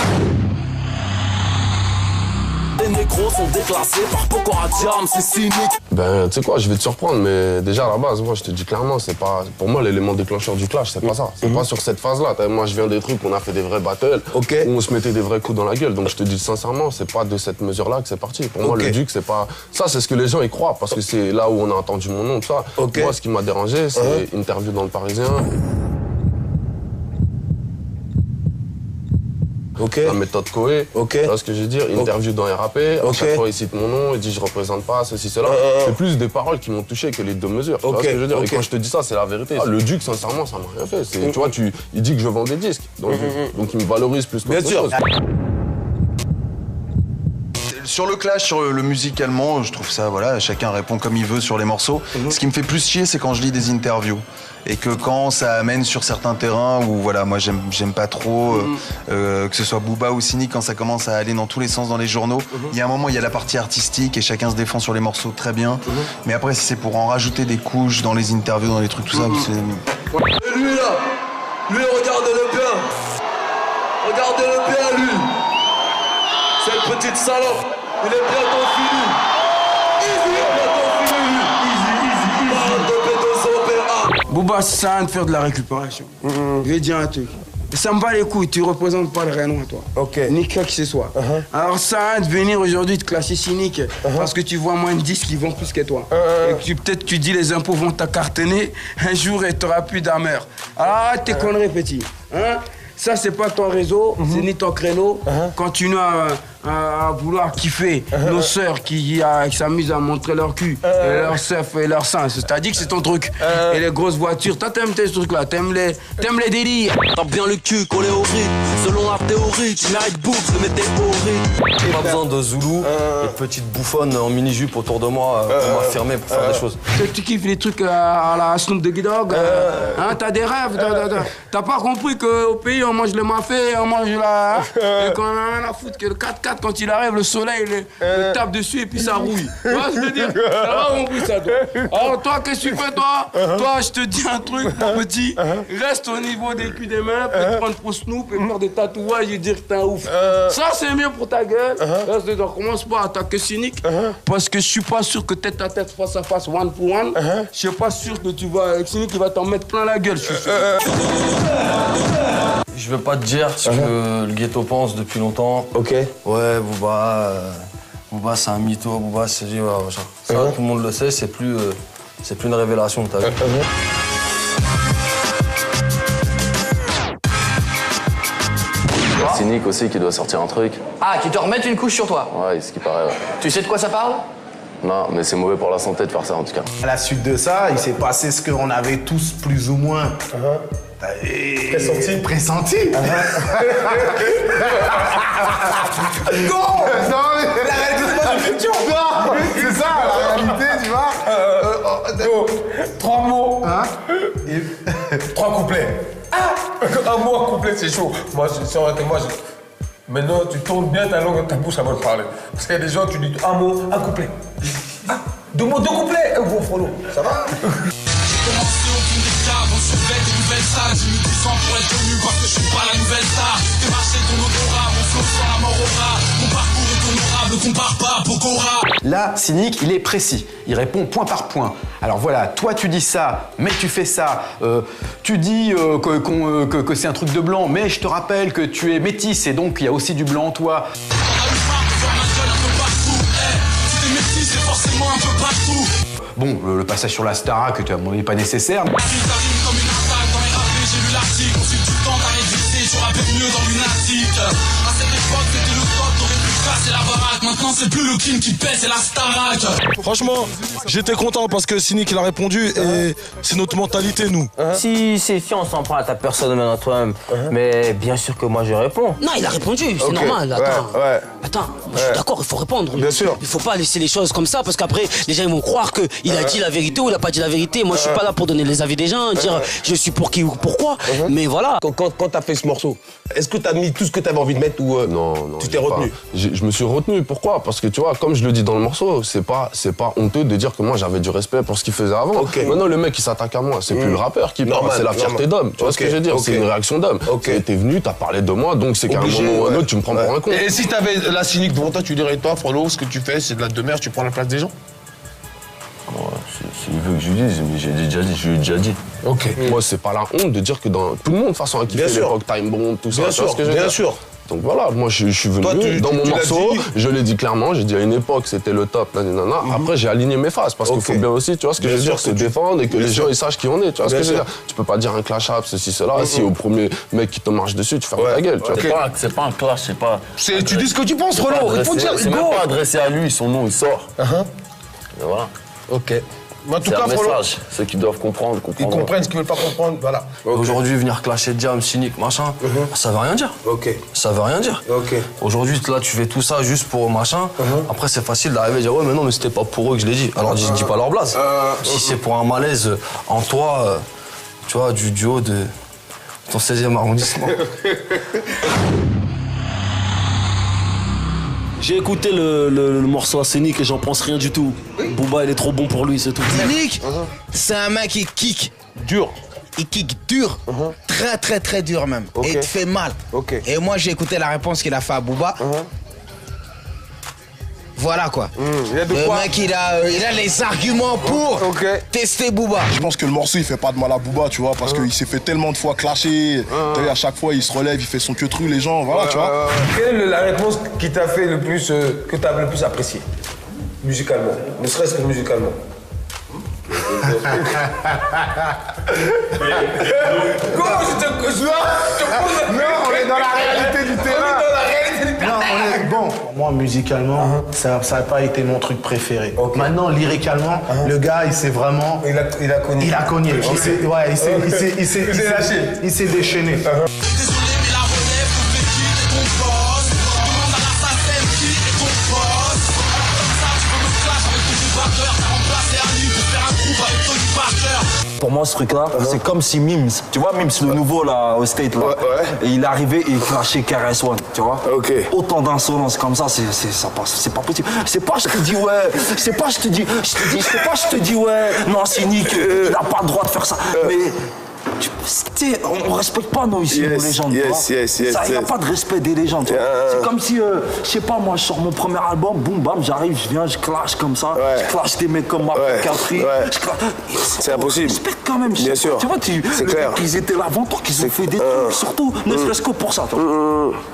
Les négros sont déclassés par Pokora Jam, c'est cynique. Ben, tu sais quoi, je vais te surprendre, mais déjà à la base, moi je te dis clairement, c'est pas. Pour moi, l'élément déclencheur du clash, c'est pas ça. C'est pas sur cette phase-là. Moi, je viens des trucs où on a fait des vrais battles, où on se mettait des vrais coups dans la gueule. Donc je te dis sincèrement, c'est pas de cette mesure-là que c'est parti. Pour moi, le Duc, c'est pas. Ça, c'est ce que les gens y croient, parce que c'est là où on a entendu mon nom, tout ça. Moi, ce qui m'a dérangé, c'est interview dans le Parisien. La méthode Koé. Tu vois ce que je veux dire? Interview dans RAP, à chaque fois il cite mon nom, il dit je représente pas ceci, cela. C'est plus des paroles qui m'ont touché que les 2 mesures. Tu vois ce que je veux dire? Et quand je te dis ça, c'est la vérité. Le Duc, sincèrement, ça m'a rien fait. Tu vois, il dit que je vends des disques. Donc il me valorise plus qu'autre chose. Sur le clash, sur le musicalement, je trouve ça, voilà, chacun répond comme il veut sur les morceaux. Ce qui me fait plus chier, c'est quand je lis des interviews. Et que quand ça amène sur certains terrains où, voilà, moi j'aime pas trop, que ce soit Booba ou Cynic, quand ça commence à aller dans tous les sens dans les journaux, il y a un moment, il y a la partie artistique et chacun se défend sur les morceaux très bien. Mais après, si c'est pour en rajouter des couches dans les interviews, dans les trucs, tout ça, c'est... Et lui là, regardez-le bien. Regardez-le bien, lui. Cette petite salope, il est bientôt fini. Easy, bientôt fini. Easy. Parle de pétos au PA. Booba, ça sert à rien de faire de la récupération. Je vais dire un truc. Ça me bat les couilles, tu représentes pas le Renoir, toi. Ni quoi que ce soit. Alors ça sert à rien de venir aujourd'hui te clasher Cynic parce que tu vois moins de disques qui vendent plus que toi. Et peut-être tu dis les impôts vont t'accartonner un jour et t'auras plus d'amère. Alors arrête tes conneries, petit. Ça, c'est pas ton réseau, c'est ni ton créneau. Continue à vouloir kiffer nos sœurs qui s'amusent à montrer leur cul, et leur seuf et leur sein. C'est-à-dire que c'est ton truc. Et les grosses voitures, toi, t'aimes tes trucs-là, t'aimes les délires. T'as bien le cul collé au rythme. Selon la théorie, tu mérites bouffe de mettre au rythme. Pas besoin de Zoulou et de petites bouffonnes en mini-jupe autour de moi pour m'affirmer, pour faire des choses. Tu kiffes les trucs à la Snoop Doggy Dogg, t'as des rêves, t'as pas compris qu'au pays on mange le mafé, on mange la... et qu'on a rien à foutre que le 4x4 quand il arrive, le soleil le tape dessus et puis ça rouille. Tu vois ce que je veux dire? T'as pas compris ça, toi. Alors toi, qu'est-ce que tu fais, toi? Toi, je te dis un truc, mon petit, reste au niveau des culs des meufs, et te prendre pour Snoop et faire des tatouages et dire que t'es un ouf. Ça, c'est mieux pour ta gueule. Là, commence pas à attaquer Cynic, parce que je suis pas sûr que tête à tête, face à face, one for one, je suis pas sûr que tu vas, avec Cynic, il va t'en mettre plein la gueule, je suis sûr. Je veux pas te dire ce que le ghetto pense depuis longtemps. Ouais, Booba c'est un mytho, Booba c'est dit, ouais, machin. Ça, tout le monde le sait, c'est plus une révélation, t'as vu. Cynic aussi qui doit sortir un truc. Ah, qui te remettent une couche sur toi? Ouais, ce qui paraît. Tu sais de quoi ça parle? Non, mais c'est mauvais pour la santé de faire ça en tout cas. À la suite de ça, il s'est passé ce qu'on avait tous plus ou moins pressenti. Non, la réalité du futur. C'est ça, la réalité, tu vois. 3 mots. 3 couplets. Un mot à couplet, c'est chaud. Moi, ça aurait été moi. Maintenant, tu tournes bien ta langue dans ta bouche avant de parler. Parce qu'il y a des gens, tu dis un mot, un couplet. 2 mots, 2 couplets. Gros frollo, ça va? On surveille des nouvelles salles, j'ai mis du sang pour être connu parce que je suis pas la nouvelle star. T'es marché ton odorat, mon flow sur la mort au rat. Mon parcours est honorable, compare pas à Pokora. Là, Cynic, il est précis. Il répond point par point. Alors voilà, toi tu dis ça, mais tu fais ça. Tu dis que c'est un truc de blanc, mais je te rappelle que tu es métisse et donc il y a aussi du blanc en toi. Bon, le passage sur la Starac, à mon avis, pas nécessaire. J'ai lu l'article, ensuite du temps t'as existé, tu rappelles mieux dans lunatique. À cette époque, c'était le top, t'aurais pu casser la baraque. Maintenant, c'est plus le king qui pèse, c'est la Starac. Franchement, j'étais content parce que Cynic il a répondu et c'est notre mentalité, nous. Si on s'en prend à ta personne maintenant toi-même, mais bien sûr que moi je réponds. Non, il a répondu, c'est normal. Attends, je suis d'accord, il faut répondre. Bien sûr. Il faut pas laisser les choses comme ça parce qu'après, les gens ils vont croire qu'il a dit la vérité ou il a pas dit la vérité. Moi, je suis pas là pour donner les avis des gens, dire je suis pour qui ou pourquoi. Mais voilà. Quand t'as fait ce morceau, est-ce que t'as mis tout ce que t'avais envie de mettre ou non, tu t'es retenu? Je me suis retenu. Pourquoi? Parce que tu vois, comme je le dis dans le morceau, c'est pas honteux de dire que moi j'avais du respect pour ce qu'il faisait avant. Maintenant le mec il s'attaque à moi, c'est plus le rappeur qui parle, c'est la fierté d'homme. Tu vois ce que je veux dire? C'est une réaction d'homme. T'es venu, t'as parlé de moi, donc c'est qu'à un moment ou un autre tu me prends pour un con. Et si t'avais la Cynic devant toi, tu dirais toi, Frollo, ce que tu fais, c'est de la demeure, tu prends la place des gens? S'il veut que je lui dise, mais je lui ai déjà dit. Moi, c'est pas la honte de dire que tout le monde, de toute façon, a kiffé l'époque Time Bomb, tout ça. Bien sûr. Donc voilà, moi je suis venu dans mon morceau, je l'ai dit clairement, j'ai dit à une époque c'était le top, nanana. Après j'ai aligné mes phases parce qu'il faut bien aussi, tu vois ce que je veux dire, se défendre et que les gens ils sachent qui on est, tu vois ce que je veux dire. Tu peux pas dire un clash rap, ceci, cela, si au premier mec qui te marche dessus, tu fermes ta gueule, tu vois. C'est pas un clash, c'est pas... Tu dis ce que tu penses, Renaud, il faut dire, c'est même pas adressé à lui, son nom il sort. Et voilà. Ok. En tout cas, un message. Ceux qui doivent comprendre. Ils comprennent, ce qu'ils veulent pas comprendre, voilà. Aujourd'hui, venir clasher Diam, Cynic, machin, ça veut rien dire. Ça veut rien dire. Aujourd'hui, là, tu fais tout ça juste pour machin. Après, c'est facile d'arriver et dire, ouais, mais non, mais c'était pas pour eux que je l'ai dit. Alors, je dis pas leur blase. Si c'est pour un malaise en toi, tu vois, du haut de ton 16e arrondissement. J'ai écouté le morceau à Cynic et j'en pense rien du tout. Booba, il est trop bon pour lui, c'est tout. Cynic, c'est un mec qui kick. Dur. Il kick dur. Très, très, très dur même. Et il te fait mal. Et moi, j'ai écouté la réponse qu'il a fait à Booba. Voilà quoi. Le mec, il a les arguments pour tester Booba. Je pense que le morceau, il fait pas de mal à Booba, tu vois, parce qu'il s'est fait tellement de fois clasher. T'as vu, à chaque fois, il se relève, il fait son queutru, les gens, voilà, tu vois. Quelle est la réponse qui t'a fait le plus, que t'as le plus apprécié musicalement, ne serait-ce que musicalement? Comment Non, on est dans la réalité du terrain. Non, on est bon. Moi, musicalement, ça n'a pas été mon truc préféré. Maintenant, lyricalement, le gars, il s'est vraiment. Il a cogné. Il a cogné. Il s'est déchaîné. Pour moi, ce truc-là, c'est comme si Mims, tu vois, Mims, le nouveau là, au State, là, et il arrivait et il crachait KRS-One, tu vois. Autant d'insolence comme ça, ça passe, c'est pas possible. C'est pas, je te dis, ouais, c'est pas, je te dis, ouais, non, Cynic, il n'a pas le droit de faire ça. Mais. On respecte pas nous ici, nos légendes. Il n'y a pas de respect des légendes. C'est comme si, je sais pas, moi je sors mon premier album, boum bam, j'arrive, je viens, je clash comme ça, je clash des mecs comme Marc Capri. C'est impossible. Respecte quand même. Bien sûr. Tu vois, c'est clair. Qu'ils étaient là avant toi, qu'ils ont fait des trucs, surtout, ne serait-ce que pour ça.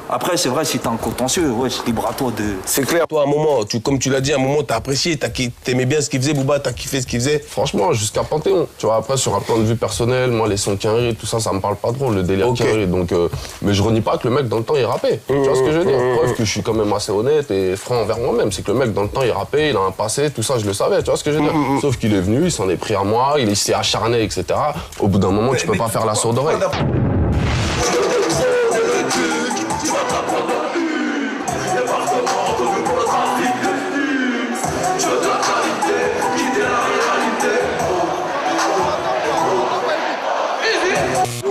Après, c'est vrai, si t'es un contentieux, ouais, c'est libre à toi de. C'est clair. Toi, à un moment, comme tu l'as dit, à un moment, t'as apprécié, t'aimais bien ce qu'il faisait, Booba, t'as kiffé ce qu'il faisait. Franchement, jusqu'à Panthéon. Tu vois, après, sur un plan de vue personnel, moi, les sons Quinry, tout ça me parle pas trop, le délire Quinry. Donc, mais je renie pas que le mec, dans le temps, il rappait. Tu vois ce que je veux dire? Preuve que je suis quand même assez honnête et franc envers moi-même. C'est que le mec, dans le temps, il rappait, il a un passé, tout ça, je le savais. Tu vois ce que je veux dire? Sauf qu'il est venu, il s'en est pris à moi, il s'est acharné, etc. Au bout d'un moment, tu peux pas faire la sourde oreille.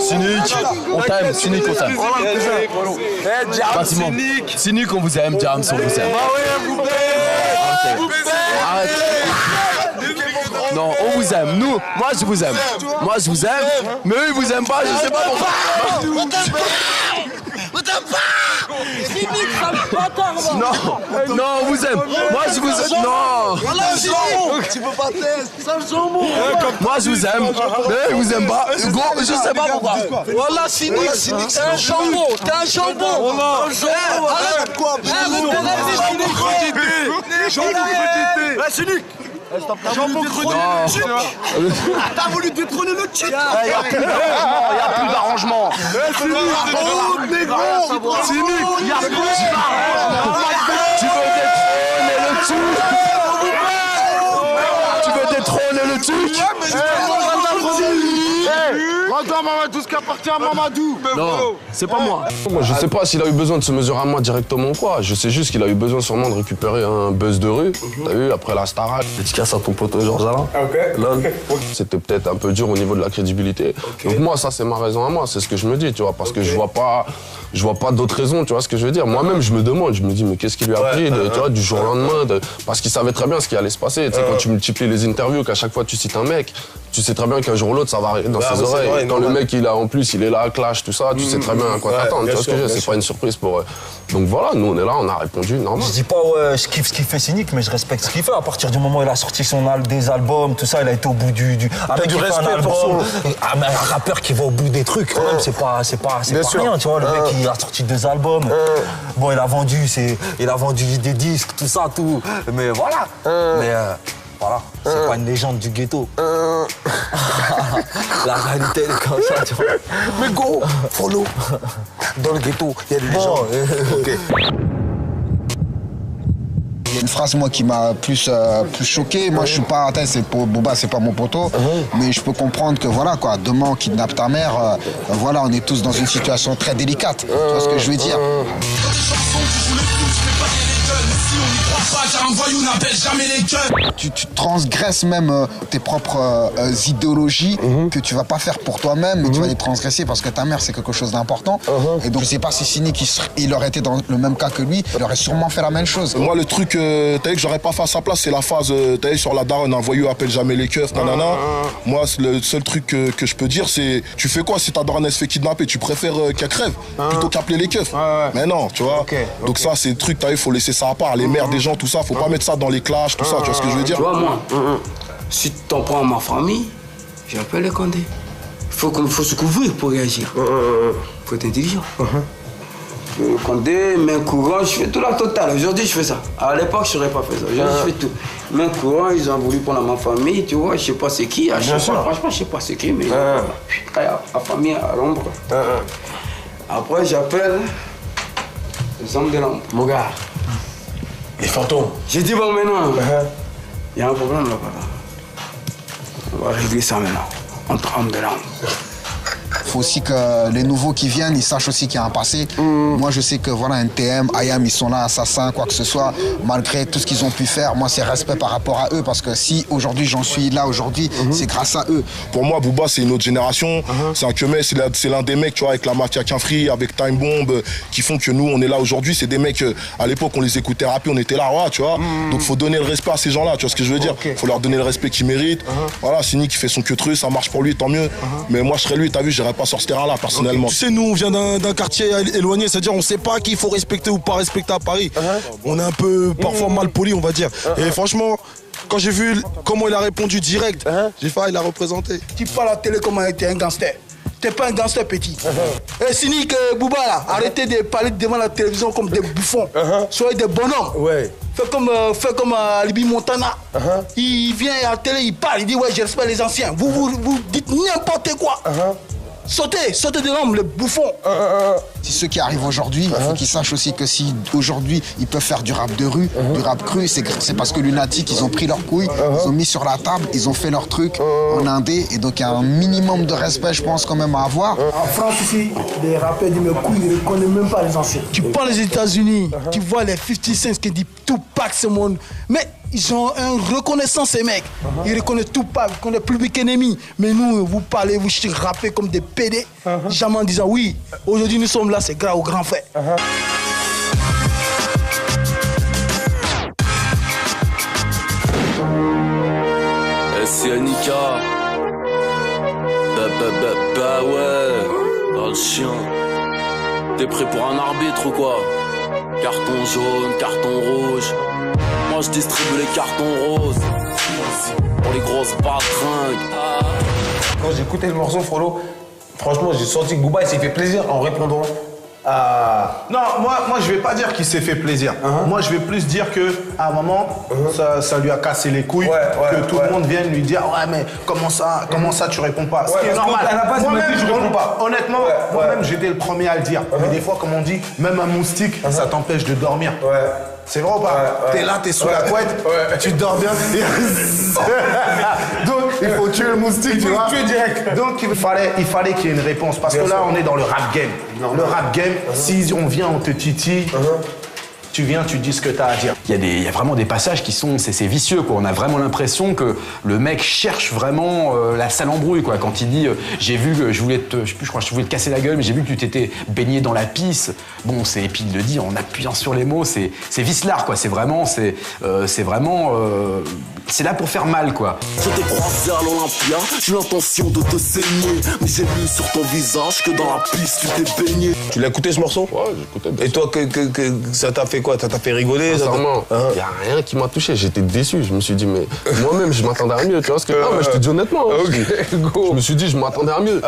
Cynic, on t'aime, Cynic, on t'aime. Bâtiment. Cynic, on vous aime, Diams, on vous aime. Arrête. Non, on vous aime. Nous, moi je vous aime. Moi je vous aime, mais eux ils vous aiment pas, je sais pas pourquoi. Non, non, on vous aime. Moi je vous aime. Non. Tu peux pas tester, c'est un jambon. Moi je vous aime, mais eux ils vous aiment pas. Gros, je sais pas pourquoi. Voilà, Cynic, t'es un jambon, t'es un jambon. Arrête quoi. Cynic. Jambon crudité. T'as voulu détrôner le titre. Il y a plus d'arrangement. Cynic, il y a plus d'arrangement. Tu veux détrôner le titre. Tu veux détrôner le titre. Regarde Mamadou, ce qui appartient à Mamadou. Non, c'est pas moi. Moi, je sais pas s'il a eu besoin de se mesurer à moi directement ou quoi. Je sais juste qu'il a eu besoin sûrement de récupérer un buzz de rue. T'as vu, après la Starac. Dédicace à ton pote Georges Alain. Lol. C'était peut-être un peu dur au niveau de la crédibilité. Donc moi, ça, c'est ma raison à moi. C'est ce que je me dis, tu vois. Parce que je vois pas d'autres raisons, tu vois ce que je veux dire. Moi-même, je me demande, je me dis, mais qu'est-ce qui lui a pris tu vois, du jour au lendemain parce qu'il savait très bien ce qui allait se passer. Tu sais, quand tu multiplies les interviews, qu'à chaque fois tu cites un mec, tu sais très bien qu'un jour ou l'autre, ça va arriver dans ses oreilles. Quand le mec, il est là, clash, tout ça, tu sais très bien à quoi t'attendre. Tu vois ce que je veux dire. C'est pas une surprise Donc voilà, nous on est là, on a répondu, normal. Je dis pas ouais, je kiffe ce qu'il fait Cynic, mais je respecte ce qu'il fait. À partir du moment où il a sorti des albums, tout ça, il a été au bout du respect pour son... mais un rappeur qui va au bout des trucs, quand même, c'est pas rien, tu vois. Le mec, il a sorti 2 albums. Bon, il a vendu des disques, tout ça, tout. Mais voilà. Mais voilà, c'est pas une légende du ghetto. La réalité, elle est comme ça, tu vois. Mais go, follow. Dans le ghetto, il y a des légendes. Okay. Il y a une phrase moi qui m'a plus choqué. Moi je suis pas c'est pour Booba, c'est pas mon poteau, mais je peux comprendre que voilà quoi, demain on kidnappe ta mère, voilà, on est tous dans une situation très délicate. Tu vois ce que je veux dire? Tu transgresses même tes propres idéologies que tu vas pas faire pour toi-même, mais tu vas les transgresser parce que ta mère c'est quelque chose d'important. Et donc je sais pas si Cynic il aurait été dans le même cas que lui, il aurait sûrement fait la même chose. Moi le truc, t'as vu que j'aurais pas fait à sa place, c'est la phase, t'as vu sur la daronne, un voyou appelle jamais les keufs, nanana. Moi le seul truc que je peux dire c'est, tu fais quoi si ta daronne elle se fait kidnapper, tu préfères qu'elle crève plutôt qu'appeler les keufs. Mais non, tu vois. Donc ça c'est le truc, t'as vu, faut laisser ça à part, les mères des gens, tout ça, faut pas mettre ça dans les clashs, tout ça, tu vois ce que je veux dire? Tu vois moi, si t'en prends à ma famille, j'appelle les Condé. Faut se couvrir pour réagir. Faut être intelligent. Condé, main courant, je fais tout la totale. Aujourd'hui, je fais ça. À l'époque, je n'aurais pas fait ça. Aujourd'hui, je fais tout. Main courant, ils ont voulu prendre ma famille, tu vois, je sais pas c'est qui. Franchement, je sais pas c'est qui, mais la famille à l'ombre. Après, j'appelle les hommes de l'ombre. Mon gars. Les fantômes. J'ai dit, bon, maintenant, il y a un problème là-bas. On va régler ça maintenant, entre hommes de l'ombre. Il faut aussi que les nouveaux qui viennent, ils sachent aussi qu'il y a un passé. Moi, je sais que voilà, NTM, IAM, ils sont là, Assassin, quoi que ce soit. Malgré tout ce qu'ils ont pu faire, moi, c'est respect par rapport à eux. Parce que si aujourd'hui, j'en suis là aujourd'hui, c'est grâce à eux. Pour moi, Booba, c'est une autre génération. C'est un Kemé, c'est l'un des mecs, tu vois, avec la Mafia Quinfri, avec Time Bomb, qui font que nous, on est là aujourd'hui. C'est des mecs, à l'époque, on les écoutait rapper, on était là, ouais, tu vois. Donc, faut donner le respect à ces gens-là, tu vois ce que je veux dire. Faut leur donner le respect qu'ils méritent. Voilà, Cynic qui fait son queutru, ça marche pour lui, tant mieux. Mais moi, je serais lui, t'as vu, j'irais pas sur ce terrain-là, personnellement. Tu sais, nous, on vient d'un quartier éloigné, c'est-à-dire on sait pas qu'il faut respecter ou pas respecter à Paris. On est un peu parfois mal poli, on va dire. Et franchement, quand j'ai vu comment il a répondu direct, j'ai fait, il a représenté. Tu parles à la télé comme t'es un gangster. T'es pas un gangster petit. Et Cynic, Booba, là, arrêtez de parler devant la télévision comme des bouffons. Soyez des bonhommes. Faites comme Alibi Montana. Il vient à la télé, il parle, il dit ouais, je respecte les anciens. Vous dites n'importe quoi. Sautez de l'homme, le bouffon. Si ceux qui arrivent aujourd'hui, il faut qu'ils sachent aussi que si aujourd'hui ils peuvent faire du rap de rue, du rap cru, c'est parce que Lunatic, ils ont pris leurs couilles, ils ont mis sur la table, ils ont fait leur truc en indé, et donc il y a un minimum de respect, je pense, quand même à avoir. En France ici, les rappeurs disent mes couilles, ils ne connaissent même pas les anciens. Tu parles des États-Unis, tu vois les 50 Cent qui disent Tupac, c'est mon. Mais ils ont une reconnaissance, ces mecs. Ils reconnaissent Tupac, ils connaissent Public Enemy. Mais nous, vous parlez, vous rappez comme des PD, jamais en disant oui, aujourd'hui nous sommes là, c'est grâce au grand frère. C'est Annika. Bah ouais, dans le chien. T'es prêt pour un arbitre ou quoi? Carton jaune, carton rouge. Moi je distribue les cartons roses. Pour les grosses patringues. Quand j'ai écouté le morceau, Frollo, franchement j'ai senti que Booba il s'est fait plaisir en répondant. Non, moi je vais pas dire qu'il s'est fait plaisir. Moi je vais plus dire que à un moment ça lui a cassé les couilles, que tout le monde vienne lui dire ouais mais comment ça tu réponds pas. Ce qui est normal. Moi-même je réponds pas. Honnêtement, moi-même j'étais le premier à le dire. Mais des fois comme on dit, même un moustique ça t'empêche de dormir. C'est vrai ou pas? T'es là, t'es sous la couette, tu dors bien. Donc il faut tuer le moustique, tu vois. Donc il fallait qu'il y ait une réponse. Parce que là on est dans le rap game. Le rap game, si on vient, on te titille, tu viens, tu dis ce que t'as à dire. Il y a vraiment des passages qui sont, c'est vicieux quoi. On a vraiment l'impression que le mec cherche vraiment la sale embrouille quoi. Quand il dit, j'ai vu que je voulais je crois que je voulais te casser la gueule, mais j'ai vu que tu t'étais baigné dans la pisse. Bon, et puis il le dit en appuyant sur les mots, c'est vicelard quoi. C'est vraiment, c'est là pour faire mal, quoi. Je t'ai croisé à l'Olympia, j'ai l'intention de te saigner. Mais j'ai vu sur ton visage que dans la piste tu t'es baigné. Tu l'as écouté ce morceau? Ouais, j'ai écouté. Et toi, ça t'a fait quoi? Ça t'a fait rigoler? Sincèrement, il n'y a rien qui m'a touché. J'étais déçu. Je me suis dit, mais moi-même, je m'attendais à mieux. Tu vois ce que non, mais je te dis honnêtement. Je me suis dit, je m'attendais à mieux.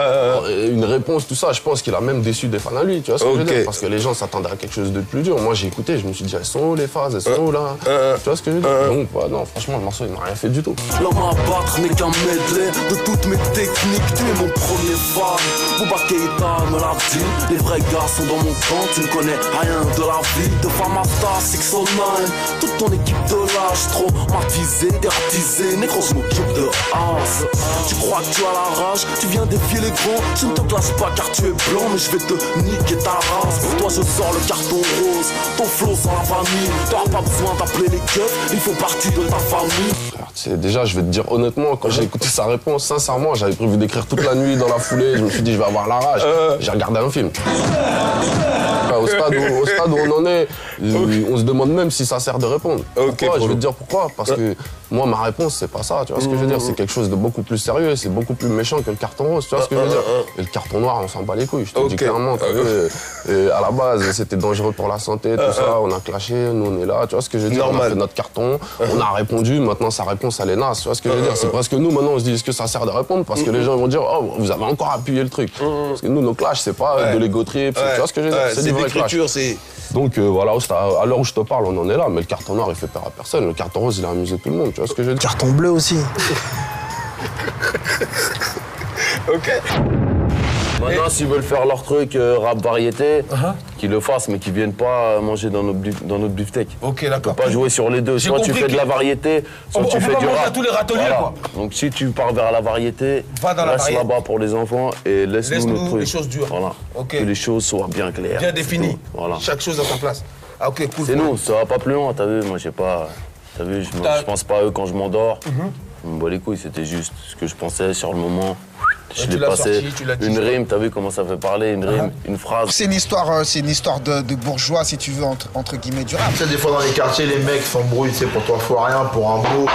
Une réponse, tout ça, je pense qu'il a même déçu des fans à lui. Tu vois ce que je veux dire? Parce que les gens s'attendaient à quelque chose de plus dur. Moi, j'ai écouté, je me suis dit, elles sont où les phases? Elles sont où là? Tu vois ce que je veux dire? Donc, non, franchement, le morceau, il m'a rien fait du tout. L'homme à battre n'est qu'un medley de toutes mes techniques. Tu es mon premier fan. Bouba Keïta me l'a dit. Les vrais gars sont dans mon camp. Tu ne connais rien de la vie de Famasta 609. Toute ton équipe de l'âge traumatisée, dératisée. Négro, je m'occupe de As. Tu crois que tu as la rage, tu viens défier les grands. Je ne te classe pas car tu es blanc, mais je vais te niquer ta race. Pour toi, je sors le carton rose. Ton flow sans la famille. T'auras pas besoin d'appeler les keufs, ils font partie de ta famille. Déjà, je vais te dire honnêtement, quand j'ai écouté sa réponse, sincèrement, j'avais prévu d'écrire toute la nuit dans la foulée. Je me suis dit, je vais avoir la rage. J'ai regardé un film. Au stade où on en est, on se demande même si ça sert de répondre. Pourquoi? Je vais te dire pourquoi. Parce que moi, ma réponse, c'est pas ça. Tu vois ce que je veux dire? C'est quelque chose de beaucoup plus sérieux, c'est beaucoup plus méchant que le carton rose. Tu vois ce que je veux dire? Et le carton noir, on s'en bat les couilles. Je te dis clairement, à la base, c'était dangereux pour la santé, tout ça. On a clashé, nous, on est là. Tu vois ce que je veux dire? On a fait notre carton, on a répondu. Maintenant, sa réponse, elle est naze. Tu vois ce que je veux dire? C'est presque nous, maintenant, on se dit, est-ce que ça sert de répondre? Parce que les gens vont dire, oh, vous avez encore appuyé le truc. Parce que nous, nos clashs, c'est pas de l'ego trip. Tu vois ce que je veux dire? C'est du vrai clash. Donc voilà, à l'heure où je te parle, on en est là, mais le carton noir, il fait peur à personne. Le carton rose, il a amusé tout le monde, tu vois ce que je veux dire? Carton bleu aussi. Ok. Maintenant, s'ils veulent faire leur truc rap variété, qu'ils le fassent, mais qu'ils viennent pas manger dans notre beefsteak. Ok, d'accord. Tu peux pas jouer sur les deux. Soit tu fais de la variété, soit tu fais du rap. À tous les râteliers, quoi. Donc si tu pars vers la variété, reste là-bas pour les enfants et laisse-nous notre truc. Les choses dures. Voilà. Que les choses soient bien claires. Bien définies. Voilà. Chaque chose à sa place. Ah, ok, cool. C'est nous, ça va pas plus loin, t'as vu. Moi, j'ai pas. T'as vu, je pense pas à eux quand je m'endors. Je me bats les couilles, c'était juste ce que je pensais sur le moment. Je l'ai passé, une rime, t'as vu comment ça fait parler, une rime, une phrase. C'est une histoire de bourgeois, si tu veux, entre guillemets, du rap. Tu sais, des fois dans les quartiers, les mecs s'embrouillent, c'est pour toi, faut rien, pour un mot,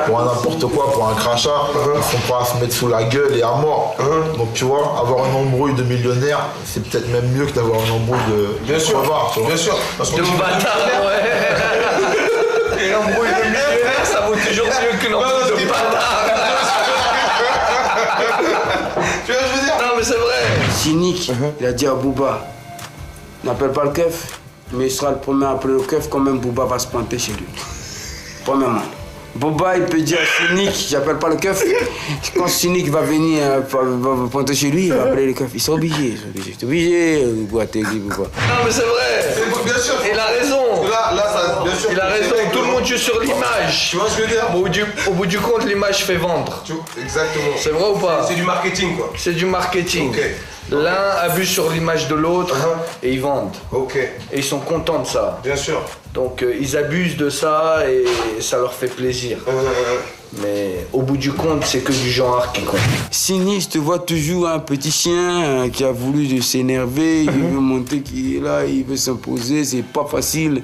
pour un n'importe quoi, pour un crachat. Ils sont pas à se mettre sous la gueule et à mort. Donc tu vois, avoir une embrouille de millionnaire, c'est peut-être même mieux que d'avoir une embrouille de bien sûr, bien sûr. Parce que de bâtard, ouais. Et l'embrouille de millionnaire, ça vaut toujours mieux que l'embrouille de bâtard. Tu vois ce que je veux dire? Non, mais c'est vrai. Cynique, il a dit à Booba, n'appelle pas le keuf, mais il sera le premier à appeler le keuf quand même Booba va se pointer chez lui. Premièrement. Booba, il peut dire à Cynique, j'appelle pas le keuf. Quand Cynique va venir va pointer chez lui, il va appeler le keuf. Ils sont obligés, C'est obligé, Booba, t'es Booba. Non, mais c'est vrai. Bien sûr. Il a raison. Là, ça, bien sûr. Il a raison. Tout le monde joue sur l'image. Tu vois ce que je veux dire? Au bout du compte, l'image fait vendre. Exactement. C'est vrai ou pas? C'est du marketing, quoi. C'est du marketing. Ok. L'un abuse sur l'image de l'autre et ils vendent. Ok. Et ils sont contents de ça. Bien sûr. Donc ils abusent de ça et ça leur fait plaisir. Mais au bout du compte, c'est que du genre qui compte. Cynique, je te vois toujours un petit chien qui a voulu s'énerver, il veut monter qu'il est là, il veut s'imposer, c'est pas facile.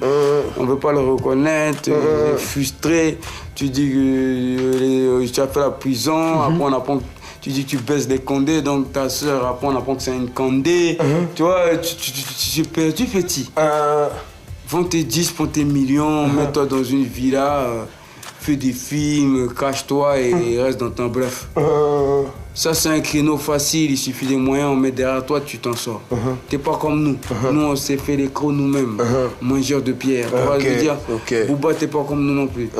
On veut pas le reconnaître, il est frustré. Tu dis que tu as fait la prison, après on apprend que tu dis que tu baisses les condés, donc ta soeur, après on apprend que c'est une condé. Tu vois, tu es perdu, petit. Vends tes 10, prends tes millions, mets-toi dans une villa, fais des films, cache-toi et reste dans ton bluff. Ça, c'est un créneau facile, il suffit des moyens, on met derrière toi, tu t'en sors. T'es pas comme nous. Nous, on s'est fait les crocs nous-mêmes, mangeurs de pierre. Tu vois ce que je veux dire? Booba, t'es pas comme nous non plus.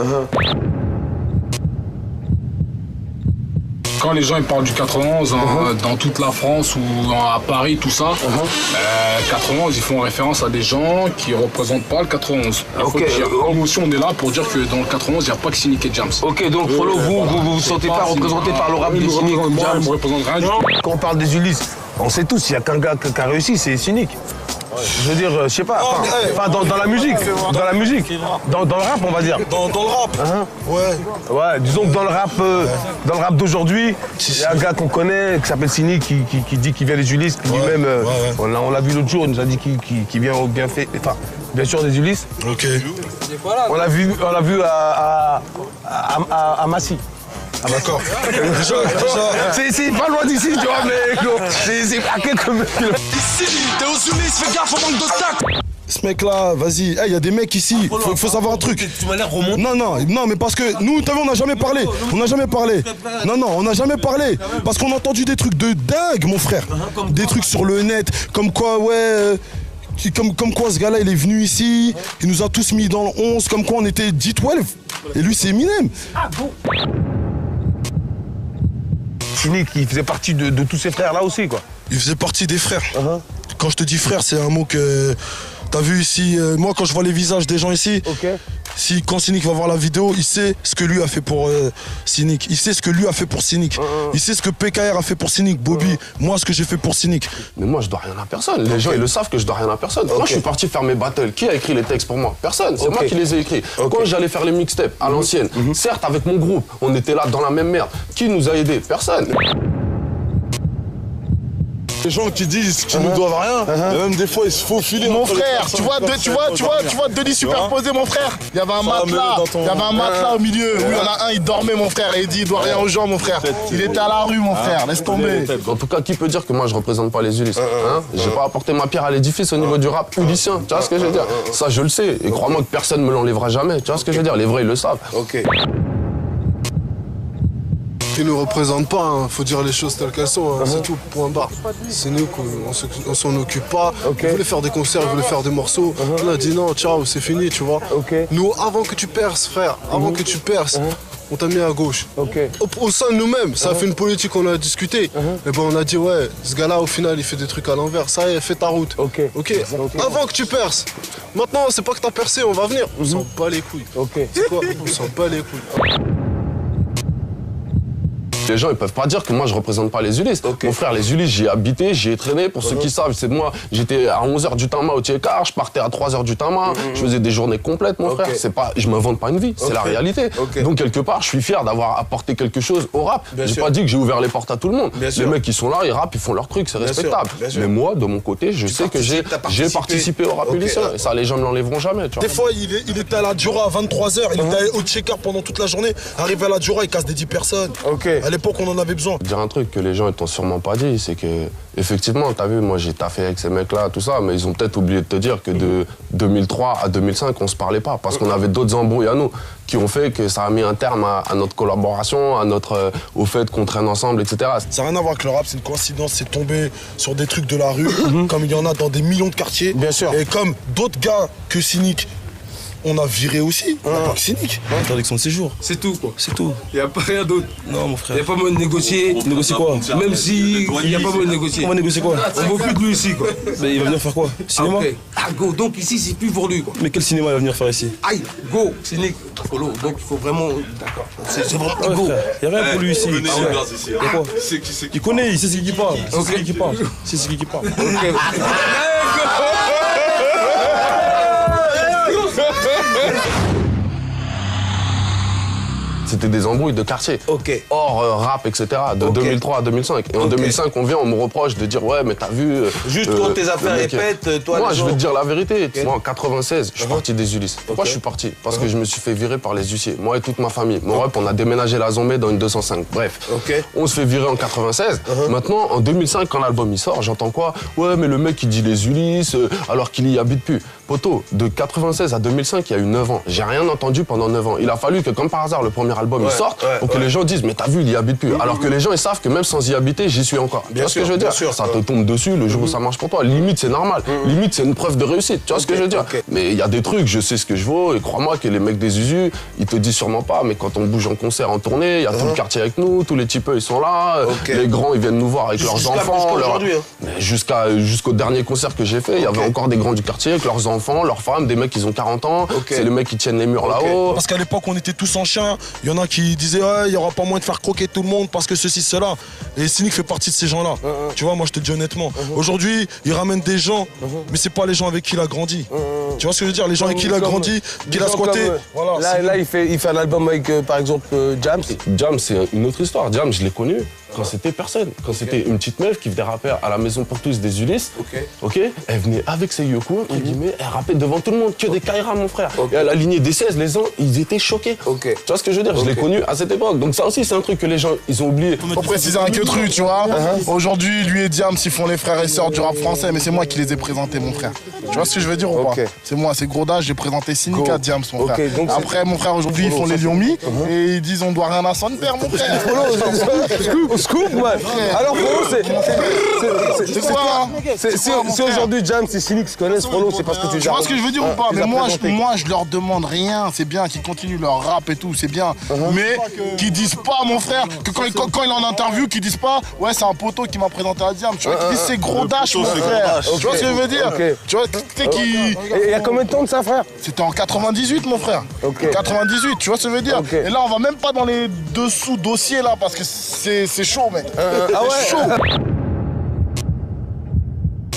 Quand les gens ils parlent du 91 dans toute la France ou à Paris, tout ça, 91 ils font référence à des gens qui représentent pas le 91. Nous aussi on est là pour dire que dans le 91 il n'y a pas que Cynique et Jams. Ok, donc Frollo, vous vous sentez pas représenté par le rap des Cynique ou Jams? Je représente rien du tout. Quand on parle des Ulysses, on sait tous, il n'y a qu'un gars qui a réussi, c'est Cynique. Je veux dire, je sais pas, dans la musique, dans le rap on va dire. Dans le rap. Ouais, disons que dans le rap d'aujourd'hui, il y a un gars qu'on connaît qui s'appelle Cynique qui dit qu'il vient des Ulysses, lui-même, on l'a vu l'autre jour, il nous a dit qu'il vient au bienfait. Enfin, Bien sûr, des Ulysses. Ok. On l'a vu à Massy. Ah, d'accord. C'est pas loin d'ici, tu vois, mais c'est à quelques mètres. Ici, t'es aux Ulysses, fais gaffe au manque de tact. Ce mec-là, vas-y, il y a des mecs ici, faut savoir un truc. Tu m'as l'air remonté. Non, mais parce que nous, t'as vu, on n'a jamais parlé. On n'a jamais parlé. Non, on n'a jamais parlé. Parce qu'on a entendu des trucs de dingue, mon frère. Des trucs sur le net, comme quoi, ouais. Comme quoi ce gars-là il est venu ici, il nous a tous mis dans le 11, comme quoi on était D12. Et lui c'est Eminem. Ah bon. Cynic, il faisait partie de tous ses frères là aussi quoi. Il faisait partie des frères. Quand je te dis frère, c'est un mot que t'as vu ici. Moi quand je vois les visages des gens ici, quand Cynic va voir la vidéo, il sait ce que lui a fait pour Cynic. Il sait ce que lui a fait pour Cynic. Il sait ce que PKR a fait pour Cynic. Bobby, moi ce que j'ai fait pour Cynic. Mais moi je dois rien à personne. Les gens ils le savent que je dois rien à personne. Quand je suis parti faire mes battles, qui a écrit les textes pour moi? Personne. C'est moi qui les ai écrits. Quand j'allais faire les mixtapes à l'ancienne, certes avec mon groupe, on était là dans la même merde. Qui nous a aidés? Personne. Les gens qui disent qu'ils nous doivent rien, et même des fois ils se faufilent. Mon frère, tu vois deux lits superposés, mon frère. Il y avait un matelas au milieu. Oui, il y en a un, il dormait, mon frère, et il dit il doit rien aux gens, mon frère. Il était à la rue, mon frère, laisse tomber. En tout cas, qui peut dire que moi je représente pas les Ulysses? J'ai pas apporté ma pierre à l'édifice au niveau du rap ulyssien, tu vois ce que je veux dire? Ça je le sais, et crois-moi que personne me l'enlèvera jamais, tu vois ce que je veux dire? Les vrais ils le savent. Ils ne nous représentent pas, hein. Faut dire les choses telles qu'elles sont, hein. C'est tout, point barre. C'est nous qu'on s'en occupe pas. On voulait faire des concerts, on voulait faire des morceaux. On a dit non, ciao, c'est fini, tu vois. Nous, avant que tu perces, frère, avant que tu perces, on t'a mis à gauche. Au sein de nous-mêmes, ça a fait une politique, on a discuté. Et ben on a dit ouais, ce gars-là au final il fait des trucs à l'envers, ça y est, fais ta route. Avant que tu perces. Maintenant, c'est pas que t'as percé, on va venir. On s'en bat les couilles. C'est quoi? On s'en bat les couilles. Les gens ils peuvent pas dire que moi je représente pas les Ulysses. Mon frère, les Ulysses, j'y ai habité, j'y ai traîné. Pour ceux qui savent, c'est moi, j'étais à 11h du Tama au Tiekar, je partais à 3h du Tama, je faisais des journées complètes, mon frère. C'est pas, je m'invente pas une vie, c'est la réalité. Donc quelque part, je suis fier d'avoir apporté quelque chose au rap. J'ai pas dit que j'ai ouvert les portes à tout le monde. Les mecs qui sont là, ils rappent, ils font leur truc, c'est respectable. Mais moi, de mon côté, je sais que j'ai participé au rap ulyssien. Et ça, les gens me l'enlèveront jamais. Tu vois. Des fois, il était à la Diora à 23h, il était au Tiekar pendant toute la journée. Arrivé à la Diora, il casse des 10 personnes. À l'époque, on en avait besoin. Dire un truc que les gens ils t'ont sûrement pas dit, c'est que effectivement, t'as vu, moi j'ai taffé avec ces mecs-là, tout ça, mais ils ont peut-être oublié de te dire que de 2003 à 2005, on se parlait pas, parce qu'on avait d'autres embrouilles à nous, qui ont fait que ça a mis un terme à notre collaboration, au fait qu'on traîne ensemble, etc. Ça n'a rien à voir avec le rap, c'est une coïncidence, c'est tombé sur des trucs de la rue, comme il y en a dans des millions de quartiers. Bien sûr. Et comme d'autres gars que Cynic, on a viré aussi, on a pas que Cynic. Interdiction de séjour. C'est tout quoi. C'est tout. Il n'y a pas rien d'autre. Non mon frère. Il n'y a pas moyen de négocier. Négocier quoi? Même si il n'y a pas moyen de négocier. On va négocier quoi? On ne veut plus de lui ici quoi. Mais il va venir faire quoi? Cinéma? Ah go, donc ici c'est plus pour lui quoi. Mais quel cinéma il va venir faire ici? Aïe, go, Cynic, Polo. Donc il faut vraiment. D'accord. C'est vraiment go. Il n'y a rien pour lui ici. Il y a quoi? Il connaît, il sait ce qu'il parle. C'est ce qu'il parle. C'est ce qu'il parle. C'était des embrouilles de quartier. Hors rap, etc. De 2003 à 2005. Et en 2005, on me reproche de dire ouais, mais t'as vu. Juste quand tes affaires répètent, toi. Moi, je vais te dire la vérité. Moi, en 96, je suis parti des Ulysses. Pourquoi je suis parti? Parce que je me suis fait virer par les huissiers. Moi et toute ma famille. Mon rep, on a déménagé la Zombie dans une 205. Bref. On se fait virer en 96. Maintenant, en 2005, quand l'album il sort, j'entends quoi? Ouais, mais le mec il dit les Ulysses alors qu'il y habite plus. Poto, de 96 à 2005, il y a eu 9 ans. J'ai rien entendu pendant 9 ans. Il a fallu que, comme par hasard, le premier album il sorte pour que les gens disent mais t'as vu, il y habite plus. Alors que les gens ils savent que même sans y habiter, j'y suis encore. Tu vois ce que je veux dire? Ça te tombe dessus le jour où ça marche pour toi. Limite c'est normal. Limite c'est une preuve de réussite. Tu vois ce que je veux dire? Mais il y a des trucs, je sais ce que je vaux et crois-moi que les mecs des Usus, ils te disent sûrement pas. Mais quand on bouge en concert, en tournée, il y a tout le quartier avec nous, tous les typeux ils sont là. Les grands ils viennent nous voir avec leurs enfants. Jusqu'au dernier concert que j'ai fait, il y avait encore des grands du quartier avec leurs enfants, leurs femmes, des mecs qui ont 40 ans. C'est les mecs qui tiennent les murs là-haut. Parce qu'à l'époque on était tous en chien. Il y en a qui disaient ouais, il y aura pas moyen de faire croquer tout le monde parce que ceci, cela. Et Cynic fait partie de ces gens-là. Tu vois, moi je te dis honnêtement. Aujourd'hui, il ramène des gens, mais c'est pas les gens avec qui il a grandi. Tu vois ce que je veux dire? Les gens avec qui il a grandi, qu'il a squatté. Voilà, là il fait un album avec par exemple Jams. Jams, c'est une autre histoire. Jams, je l'ai connu. Quand c'était personne. Quand c'était une petite meuf qui venait rapper à la maison pour tous des Ulysses. Ok. Elle venait avec ses Yoku, entre guillemets, elle rappait devant tout le monde, que des Kaira, mon frère. Et elle alignait des 16, les gens, ils étaient choqués. Tu vois ce que je veux dire? Je l'ai connu à cette époque. Donc ça aussi, c'est un truc que les gens, ils ont oublié. Faut préciser un que truc, tu vois. Aujourd'hui, lui et Diams, ils font les frères et sœurs du rap français, mais c'est moi qui les ai présentés, mon frère. Tu vois ce que je veux dire ou pas? C'est moi, c'est Groda, j'ai présenté Cynic à Diams, mon frère. Après, mon frère, aujourd'hui, ils font les Lyomi et ils disent on doit rien à son père, mon frère. Scoop, ouais. Alors, Frollo, c'est quoi? Si aujourd'hui Diams et Cynic se connaissent, Frollo, c'est parce que tu vois ce que je veux dire ou pas? Mais moi, je leur demande rien. C'est bien qu'ils continuent leur rap et tout, c'est bien. Mais qu'ils disent pas, mon frère, que quand il est en interview, qu'ils disent pas, ouais, c'est un poteau qui m'a présenté à Diams. Tu vois, qu'ils disent c'est gros dash, mon frère. Tu vois ce que je veux dire? Tu vois, qui. Il y a combien de temps de ça, frère? C'était en 98, mon frère. 98, tu vois ce que je veux dire? Et là, on va même pas dans les dessous dossiers là, parce que c'est chaud, mec. Ah ouais? C'est chaud.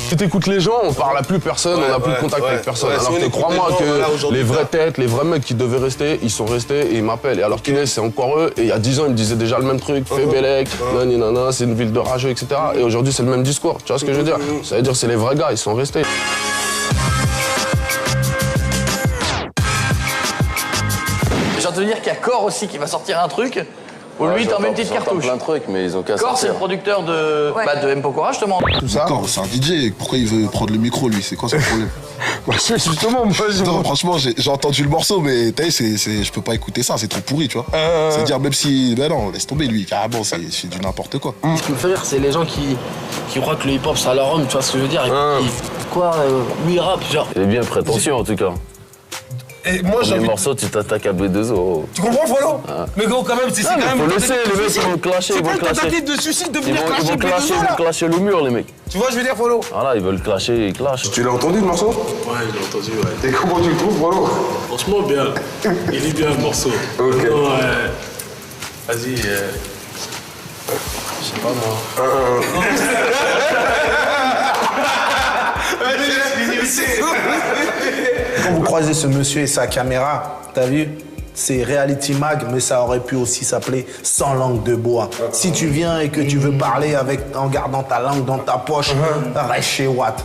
Si t'écoutes les gens, on parle à plus personne, on n'a plus de contact avec personne. Alors que crois-moi que les vraies têtes, les vrais mecs qui devaient rester, ils sont restés et ils m'appellent. Et alors qu'il est, c'est encore eux. Et il y a 10 ans, ils me disaient déjà le même truc, fais Bélec, nani, c'est une ville de rageux, etc. Et aujourd'hui, c'est le même discours. Tu vois ce que je veux dire? Ça veut dire que c'est les vrais gars, ils sont restés. J'ai entendu dire qu'il y a Core aussi qui va sortir un truc. Où lui, t'en mets une petite cartouche. Plein de trucs, mais ils ont qu'à Core, c'est le producteur de M. Pokora, justement. Tout ça. Core, c'est un DJ. Pourquoi il veut prendre le micro, lui? C'est quoi son problème? Justement, moi, non, franchement, j'ai entendu le morceau, mais t'as vu, je peux pas écouter ça, c'est trop pourri, tu vois. C'est-à-dire, même si. Ben non, laisse tomber, lui, carrément, c'est du n'importe quoi. Ce qui me fait rire, c'est les gens qui croient que le hip-hop, c'est à leur homme, tu vois ce que je veux dire? Quoi, lui, il rappe, genre. Il est bien prétentieux, en tout cas. Et moi, les morceaux, tu t'attaques à B2O. Tu comprends, Frollo? Mais gros, quand même, c'est quand même. Faut le laisser, les mecs, ils vont clasher. C'est pas une tentative de suicide de venir clasher B2O, là. Ils vont clasher le mur, les mecs. Tu vois, je veux dire, Frollo? Voilà, ils veulent clasher, ils clashent. Tu l'as entendu, le morceau? Ouais, je l'ai entendu, ouais. Et comment tu le trouves, Frollo? Franchement, bien. Il est bien, le morceau. Ok. Vas-y, je sais pas, moi. Quand vous croisez ce monsieur et sa caméra, t'as vu? C'est Reality Mag, mais ça aurait pu aussi s'appeler Sans langue de bois. Si tu viens et que tu veux parler en gardant ta langue dans ta poche, reste chez Watt.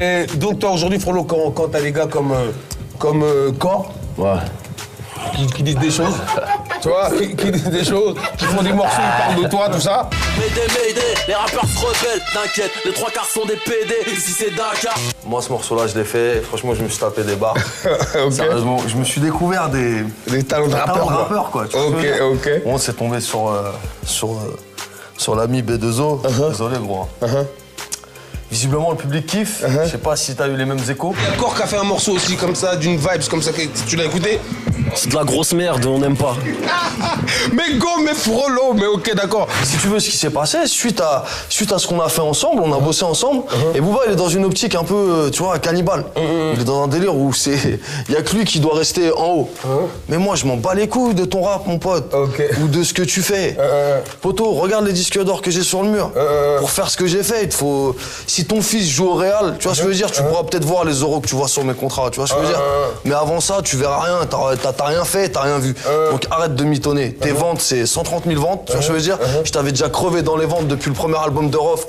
Et donc toi aujourd'hui, Frollo, quand t'as des gars comme Core, qui disent des choses, tu vois, qui disent des choses, qui font des morceaux, ils parlent de toi, tout ça. Mayday, les rappeurs se rebellent, t'inquiète, les 3 quarts sont des PD, ici c'est Dakar. Moi, ce morceau-là, je l'ai fait, franchement, je me suis tapé des barres. Sérieusement, je me suis découvert des talents de rappeurs, quoi. Ok. On s'est tombé sur l'ami B2O. Désolé, gros. Visiblement, le public kiffe. Je sais pas si t'as eu les mêmes échos. Il y a Core qui a fait un morceau aussi comme ça, d'une vibe comme ça. Tu l'as écouté? C'est de la grosse merde, on n'aime pas. Mais go, mais Frollo, mais ok, d'accord. Si tu veux, ce qui s'est passé, suite à ce qu'on a fait ensemble, on a bossé ensemble, et Booba, il est dans une optique un peu, tu vois, cannibale. Il est dans un délire où il y a que lui qui doit rester en haut. Mais moi, je m'en bats les couilles de ton rap, mon pote, ou de ce que tu fais. Poto, regarde les disques d'or que j'ai sur le mur. Pour faire ce que j'ai fait, il faut... Si ton fils joue au Real, tu vois ce que je veux dire, tu pourras peut-être voir les euros que tu vois sur mes contrats, tu vois ce que je veux dire. Mais avant ça, tu verras rien, t'as rien fait, t'as rien vu. Donc arrête de mitonner. Tes ventes, c'est 130 000 ventes, tu vois ce que je veux dire. Je t'avais déjà crevé dans les ventes depuis le premier album de Rof.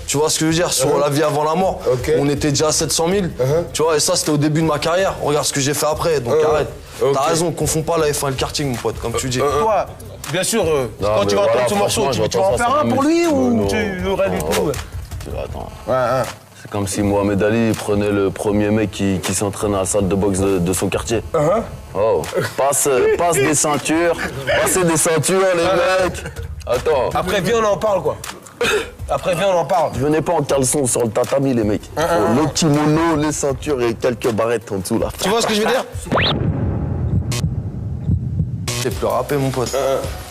Tu vois ce que je veux dire, sur La vie avant la mort. On était déjà à 700 000. Tu vois, et ça, c'était au début de ma carrière. Regarde ce que j'ai fait après, donc arrête. T'as raison, confonds pas la F1 et le karting, mon pote, comme tu dis. Toi, bien sûr, quand tu vas entendre ce morceau, tu vas en faire un pour lui ou tu aurais du tout? Attends. C'est comme si Mohamed Ali prenait le premier mec qui s'entraîne à la salle de boxe de son quartier. Oh, passe des ceintures, passez des ceintures, les mecs. Attends. Après, viens, on en parle, quoi. Après, viens, on en parle. Venez pas en caleçon sur le tatami, les mecs. Le kimono, les ceintures et quelques barrettes en dessous, là. Tu vois ce que je veux dire? Tu sais plus rapper, mon pote.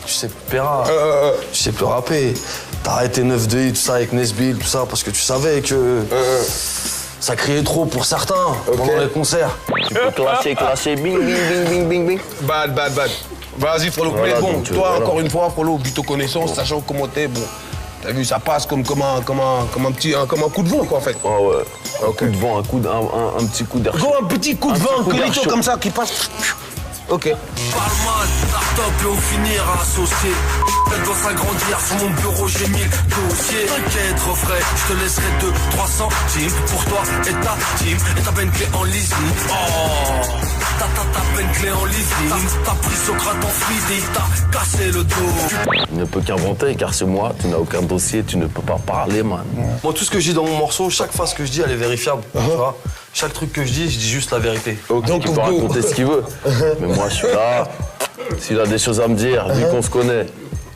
Tu sais plus péra. Tu sais plus rapper. T'as arrêté 9-2, tout ça avec Nesbill, tout ça, parce que tu savais que ça criait trop pour certains pendant les concerts. Tu peux clasher, bing, bing. Bad. Vas-y, Frollo. Voilà, mais bon, donc, toi, encore une fois, Frollo, vu tes connaissances, sachant comment t'es, bon, T'as vu, ça passe comme un coup de vent, quoi, en fait. Ah ouais. Un coup de vent, un petit coup d'air chaud. Un petit coup de vent, Colito, comme ça, qui passe. Ok. Parle mal, start-up et on finira associé. Elle doit s'agrandir, sur mon bureau j'ai 1000 dossiers. T'inquiète, refrais, je te laisserai 200-300 centimes pour toi et ta team. Et ta Bentley en leasing. Oh, ta Bentley en leasing. T'as pris Socrate en physique, t'as cassé le dos. Tu ne peux qu'inventer, car chez moi, tu n'as aucun dossier, tu ne peux pas parler, man. Moi, tout ce que je dis dans mon morceau, chaque phrase que je dis, elle est vérifiable. Tu vois, chaque truc que je dis juste la vérité. Donc, il peut raconter ce qu'il veut. Mais moi, je suis là. S'il a des choses à me dire, vu qu'on se connaît,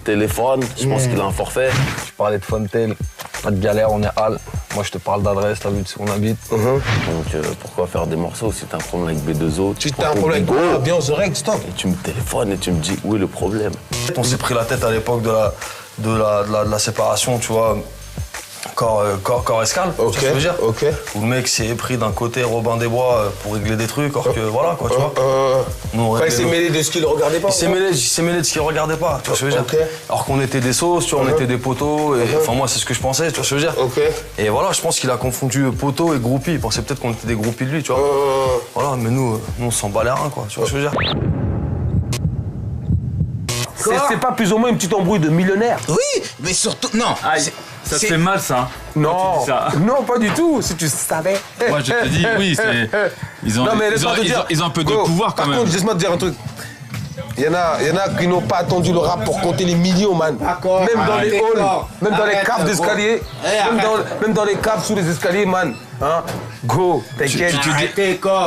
téléphone, je pense qu'il a un forfait. Je parlais de Fontaine, pas de galère, on est Hall. Moi, je te parle d'adresse, t'as vu où on habite. Donc, pourquoi faire des morceaux si t'as un problème avec B2O? Si t'as un problème avec bien aux oreilles, stop. Et tu me téléphones et tu me dis où est le problème. On s'est pris la tête à l'époque de la séparation, tu vois. Corps escale, tu vois ce que je veux dire. Où le mec s'est pris d'un côté Robin des Bois pour régler des trucs, alors que voilà quoi, tu vois. Il s'est mêlé de ce qu'il regardait pas. Il s'est mêlé de ce qu'il regardait pas, tu vois ce que je veux dire. Alors qu'on était des sauces, tu vois, on était des poteaux, et enfin moi c'est ce que je pensais, tu vois ce que je veux dire. Et voilà, je pense qu'il a confondu poteau et groupie, il pensait peut-être qu'on était des groupies de lui, tu vois. Voilà, mais nous on s'en bat les reins quoi, tu vois ce que je veux dire. C'est pas plus ou moins une petite embrouille de millionnaire. Oui, mais surtout. Non. Ça te fait mal, ça. Non, non, pas du tout, si tu savais. Moi, je te dis, oui, c'est. Ils ont un peu de pouvoir quand même. Par contre, laisse-moi te dire un truc. Il y en a qui n'ont pas attendu le rap pour compter les millions, man. Même dans les halls, même dans les caves d'escalier, même dans les caves sous les escaliers, man. Hein? Go, t'inquiète.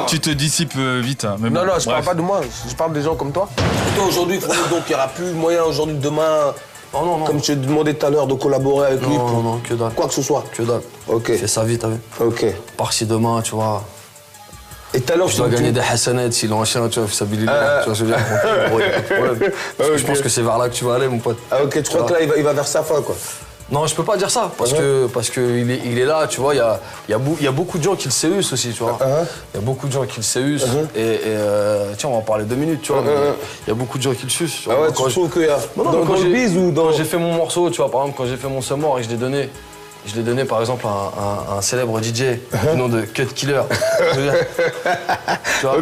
Tu te dissipes vite. Hein, mais non, bon, non, je parle pas de moi, je parle des gens comme toi. Toi, aujourd'hui, donc il n'y aura plus moyen aujourd'hui, demain. Non. Comme je t'ai demandé tout à l'heure de collaborer avec lui pour non, que dalle. Quoi que ce soit. Que dalle. Ok. Fais sa vie, t'as vu. Ok. Par si demain, tu vois. Et tout à l'heure, je dois gagner des hassanettes s'il est ancien, tu vois, fais sa vie. Tu vois ce que je veux dire. Parce que je pense que c'est vers là que tu vas aller, mon pote. Ah, ok, tu crois que là, il va vers sa fin, quoi. Non, je peux pas dire ça, parce que il est là, tu vois, il y a beaucoup de gens qui le séusent aussi, tu vois. Il y a beaucoup de gens qui le séusent, et tiens, on va en parler 2 minutes, tu vois, il y a beaucoup de gens qui le sucent. Ah ouais, tu trouves qu'il y a dans le bise ou dans... Quand j'ai fait mon morceau, tu vois, par exemple, quand j'ai fait mon Summer et que je l'ai donné par exemple à un célèbre DJ du nom de Cut Killer. Tu vois,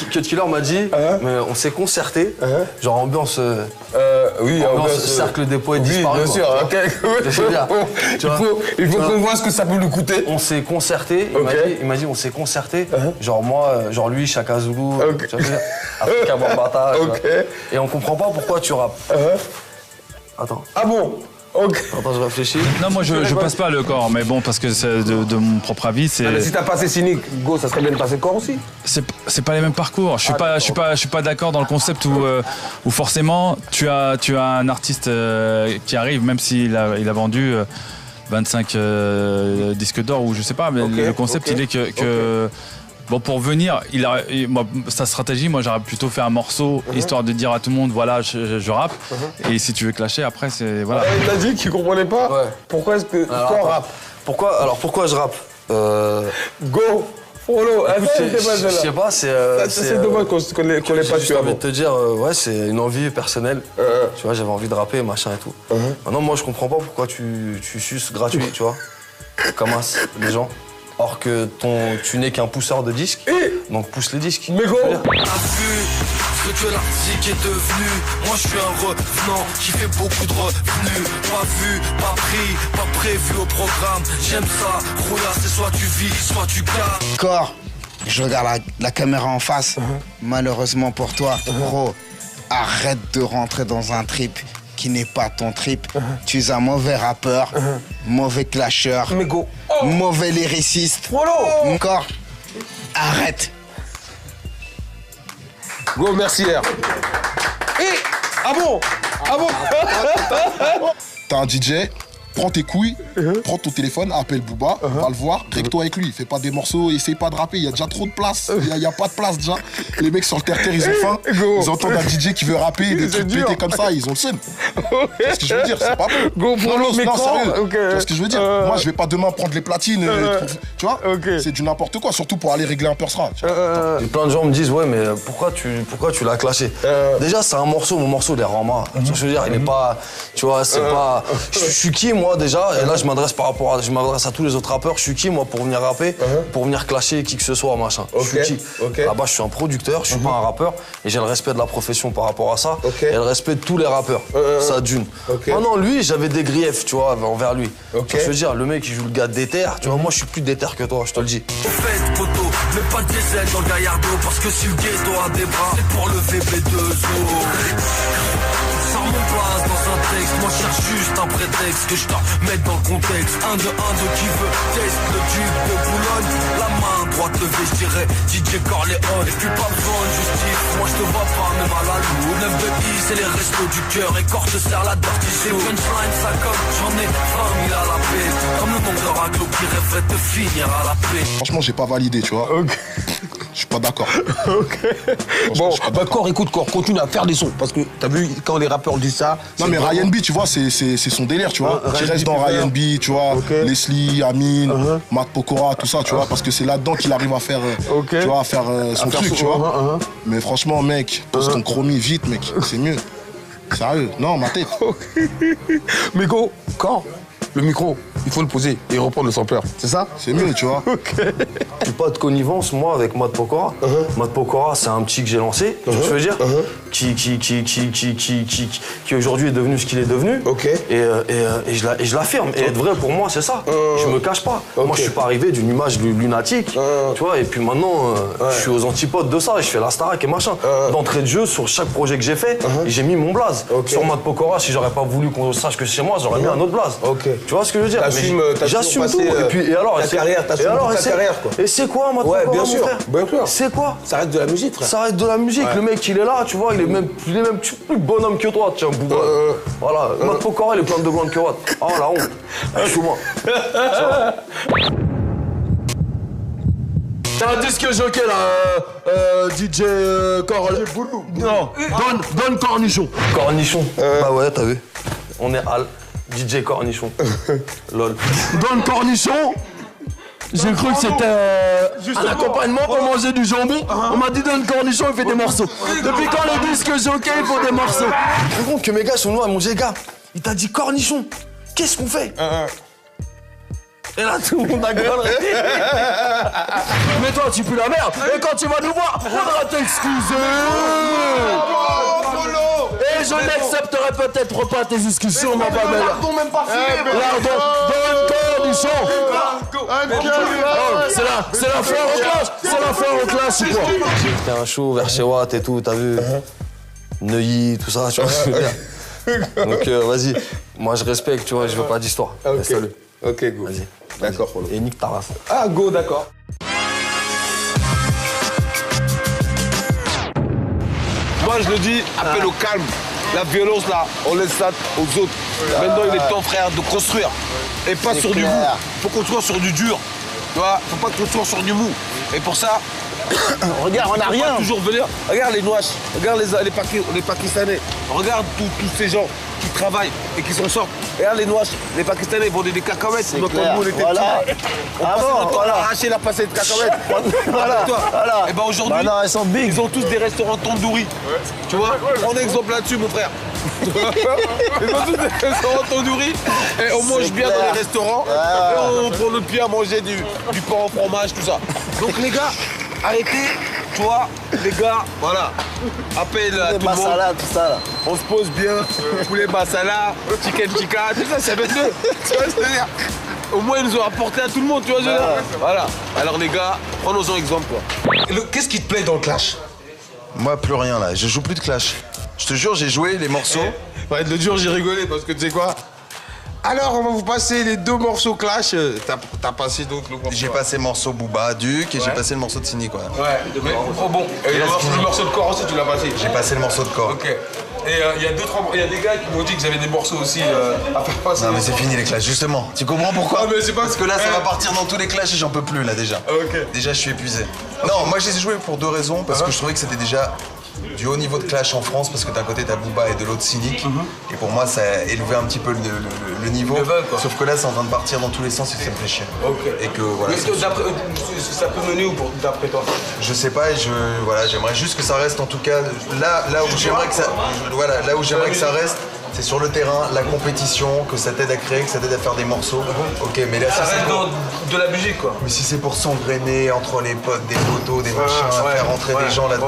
Cut Killer m'a dit, mais on s'est concerté, genre ambiance... ambiance cercle des poètes disparus. Bien sûr, ok. Il faut qu'on voit ce que ça peut lui coûter. On s'est concerté, il m'a dit on s'est concerté, genre moi, genre lui, Chaka Zulu, Afrika Bambata, et on comprend pas pourquoi tu rappes. Attends. Ah bon? Ok. Attends, je réfléchis. Non, moi je passe pas le corps, mais bon, parce que de mon propre avis, c'est. Mais si t'as passé cynique, go, ça serait bien de passer le corps aussi. C'est pas les mêmes parcours. Je suis pas d'accord dans le concept où forcément tu as un artiste qui arrive, même s'il a vendu 25 disques d'or ou je sais pas, mais le concept il est que bon, pour venir, sa stratégie, moi j'aurais plutôt fait un morceau histoire de dire à tout le monde voilà, je rappe. Et si tu veux clasher, après, c'est. Voilà. Il t'a dit qu'il comprenait pas. Pourquoi est-ce que. Pourquoi on rappe? Pourquoi je rappe Go! Follow! Je sais pas, c'est dommage qu'on l'ait pas su. J'ai envie de te dire, ouais, c'est une envie personnelle. Tu vois, j'avais envie de rapper, machin et tout. Maintenant, moi, je comprends pas pourquoi tu suces gratuit, tu vois. Comme les gens. Or que tu n'es qu'un pousseur de disques, donc pousse les disques. Mais go! T'as vu ce que l'artistique est devenu? Moi je suis un revenant qui fait beaucoup de revenus. Pas vu, pas pris, pas prévu au programme. J'aime ça, roula, c'est soit tu vis, soit tu gagnes. Corps, je regarde la caméra en face. Malheureusement pour toi, gros, arrête de rentrer dans un trip qui n'est pas ton trip. Tu es un mauvais rappeur, mauvais clasheur, mauvais lyriciste. Encore, arrête. Go, merci R. Ah bon? T'as un DJ, prends tes couilles, prends ton téléphone, appelle Booba, va le voir, règle-toi avec lui. Fais pas des morceaux, essaye pas de rapper, il y a déjà trop de place. Il y a pas de place déjà. Les mecs sur le terre-terre, ils ont faim. Ils entendent un DJ qui veut rapper, des trucs pétés comme ça, ils ont le seum. C'est ce que je veux dire, c'est pas bon. Non, sérieux. Tu vois ce que je veux dire? Moi, je vais pas demain prendre les platines, tu vois? C'est du n'importe quoi, surtout pour aller régler un Persra. Et plein de gens me disent, ouais, mais pourquoi tu l'as clashé? Déjà, c'est un morceau, mon morceau, il est rama. Tu vois ce que je veux dire? Il est pas, tu vois, c'est pas. Je suis qui, moi? moi déjà, et là je m'adresse à tous les autres rappeurs, je suis qui moi pour venir rapper, pour venir clasher qui que ce soit, machin. Je suis qui? Là-bas je suis un producteur, je suis pas un rappeur, et j'ai le respect de la profession par rapport à ça, et le respect de tous les rappeurs, ça d'une. Maintenant lui, j'avais des griefs, tu vois, envers lui. Je veux dire, le mec il joue le gars déter, tu vois, moi je suis plus déter que toi, je te le dis. Faites poteau, mais pas de diesel dans le Gallardo, parce que si le ghetto a des bras, c'est pour le VB2O. Sors mon place dans un texte, moi je cherche juste un prétexte que je te mette dans le contexte. 1 de qui veut test le duc de Boulogne, la main droite levée, je dirais DJ Corleone. Et puis pas besoin de justice, moi je te vois pas même à la loue. 9 de I, c'est les restos du cœur, et corps te serre la dirty show. Punchline ça comme j'en ai 20 000 à la paix, comme le nombre de raglos qui rêverait de finir à la paix. Franchement, j'ai pas validé, tu vois. Je suis pas d'accord. Bon, Cor, écoute, Cor, continue à faire des sons. Parce que t'as vu, quand les rappeurs disent ça. Non, mais Ryan B, tu vois, c'est son délire, tu vois. Qui reste dans Ryan B, tu vois. Leslie, Amine, Matt Pokora, tout ça, tu vois. Parce que c'est là-dedans qu'il arrive à faire, tu vois, à faire son truc, tu vois. Mais franchement, mec, pose ton chromie vite, mec. C'est mieux. Sérieux, non, ma tête. Mais go, Cor, le micro, il faut le poser et reprendre le sampler, c'est ça? C'est mieux, tu vois. J'ai pas de connivence, moi, avec Matt Pokora. Matt Pokora, c'est un petit que j'ai lancé, tu vois ce que je veux dire, qui aujourd'hui est devenu ce qu'il est devenu. Et je l'affirme. Et être vrai, pour moi, c'est ça. Je me cache pas. Moi, je suis pas arrivé d'une image lunatique, tu vois, et puis maintenant, je suis aux antipodes de ça, et je fais la Starac et machin. D'entrée de jeu, sur chaque projet que j'ai fait, j'ai mis mon blaze. Sur Matt Pokora, si j'aurais pas voulu qu'on sache que c'est chez moi, j'aurais mis un autre blaze. Tu vois ce que je veux dire? J'assume tout. Et alors, ta carrière, ta carrière, quoi. Et c'est quoi, Matt Pokora, bien sûr, mon frère? C'est quoi? Ça reste de la musique, frère. Ça reste de la musique. Le mec, il est là, tu vois, il est même plus bonhomme que toi, tiens, Bouba. Voilà, Matt Pokora, il est plein de blondes que Watt. Oh, la honte. Excuse-moi. T'as un disque jockey là, DJ Corleone. Non, donne Cornichon. Cornichon. Bah ouais, t'as vu. On est Al. DJ Cornichon. Lol. Donne Cornichon. J'ai cru que c'était un accompagnement pour manger du jambon. On m'a dit donne Cornichon, il fait des morceaux. Depuis quand le disque jockey, il faut des morceaux? Tu te rends compte que mes gars sont noirs, mon gars, il t'a dit Cornichon. Qu'est-ce qu'on fait? Et là, tout le monde a gueulé. Mais toi, tu pues la merde. Et quand tu vas nous voir, faudra t'excuser. Et je n'accepterai peut-être pas tes excuses, ma belle. Pardon, même pas filé. Donne Cornichon. C'est la foire au clash. C'est la foire au clash, ou quoi? C'était un show vers chez Watt et tout, t'as vu? Neuilly, tout ça, tu vois ce que je veux dire. Donc vas-y, moi je respecte, tu vois, je veux pas d'histoire. Salut. Ok, go. Vas-y. D'accord, et nique ta race. Ah, go, d'accord. Moi, je le dis, appel au calme. La violence, là, on laisse ça aux autres. Maintenant, il est temps, frère, de construire. Et pas sur du mou. Faut construire sur du dur. Tu vois, faut pas construire sur du mou. Et pour ça, regarde, on n'a rien. Toujours venir. Regarde les Noirs, regarde les Pakistanais. Regarde tous ces gens qui travaillent et qui s'en sortent. Regarde les Noirs, les Pakistanais vendaient des cacahuètes. Notre nous, on était petits. On passait notre temps à arracher la passée de cacahuètes. Voilà. Et ben aujourd'hui, ils ont tous des restaurants tandoori. Tu vois, prends un exemple là-dessus, mon frère. Ils ont tous des restaurants tandoori et on mange bien dans les restaurants. Et on prend notre pied à manger du pain au fromage, tout ça. Donc les gars, arrêtez, tu vois, les gars, voilà. Appel à tout le monde. Masala, tout ça là. On se pose bien, poulet masala, chicken tikka, tout ça, ça va être mieux. Tu vois ce que je veux dire? Au moins, ils nous ont apporté à tout le monde, tu vois ce que je veux dire? Voilà. Alors les gars, prenons-en exemple, quoi. Qu'est-ce qui te plaît dans le clash? Moi, plus rien là, je joue plus de clash. Je te jure, j'ai joué les morceaux. Ouais, le dur, j'ai rigolé parce que tu sais quoi? Alors, on va vous passer les 2 morceaux clash. T'as passé donc le morceau. J'ai passé le morceau Booba, Duc et j'ai passé le morceau de Cynic, ouais. Ouais, mais bon. Et le morceau de corps aussi, tu l'as passé? J'ai passé le morceau de corps. Ok. Et il y a des gars qui m'ont dit que j'avais des morceaux aussi à faire passer. Non, mais c'est fini les clashs, justement. Tu comprends pourquoi? Ah, mais c'est pas... Parce que là, ça va partir dans tous les clashs et j'en peux plus, là, déjà. Ok. Déjà, je suis épuisé. Non, moi, je les ai joués pour 2 raisons. Parce que je trouvais que c'était déjà du haut niveau de clash en France, parce que d'un côté t'as Booba et de l'autre Cynic. Et pour moi, ça a élevé un petit peu le niveau. Sauf que là, c'est en train de partir dans tous les sens et que ça me fait chier. Et que voilà. Mais est-ce que ça peut mener où d'après toi? Je sais pas, et j'aimerais juste que ça reste en tout cas là où j'aimerais que ça, voilà, là où j'aimerais que ça reste. C'est sur le terrain, la compétition, que ça t'aide à créer, que ça t'aide à faire des morceaux. Ok, mais là, Ça c'est reste pour... de la musique, quoi. Mais si c'est pour s'engrainer entre les potes, des photos, des machins, faire rentrer des gens là-dedans.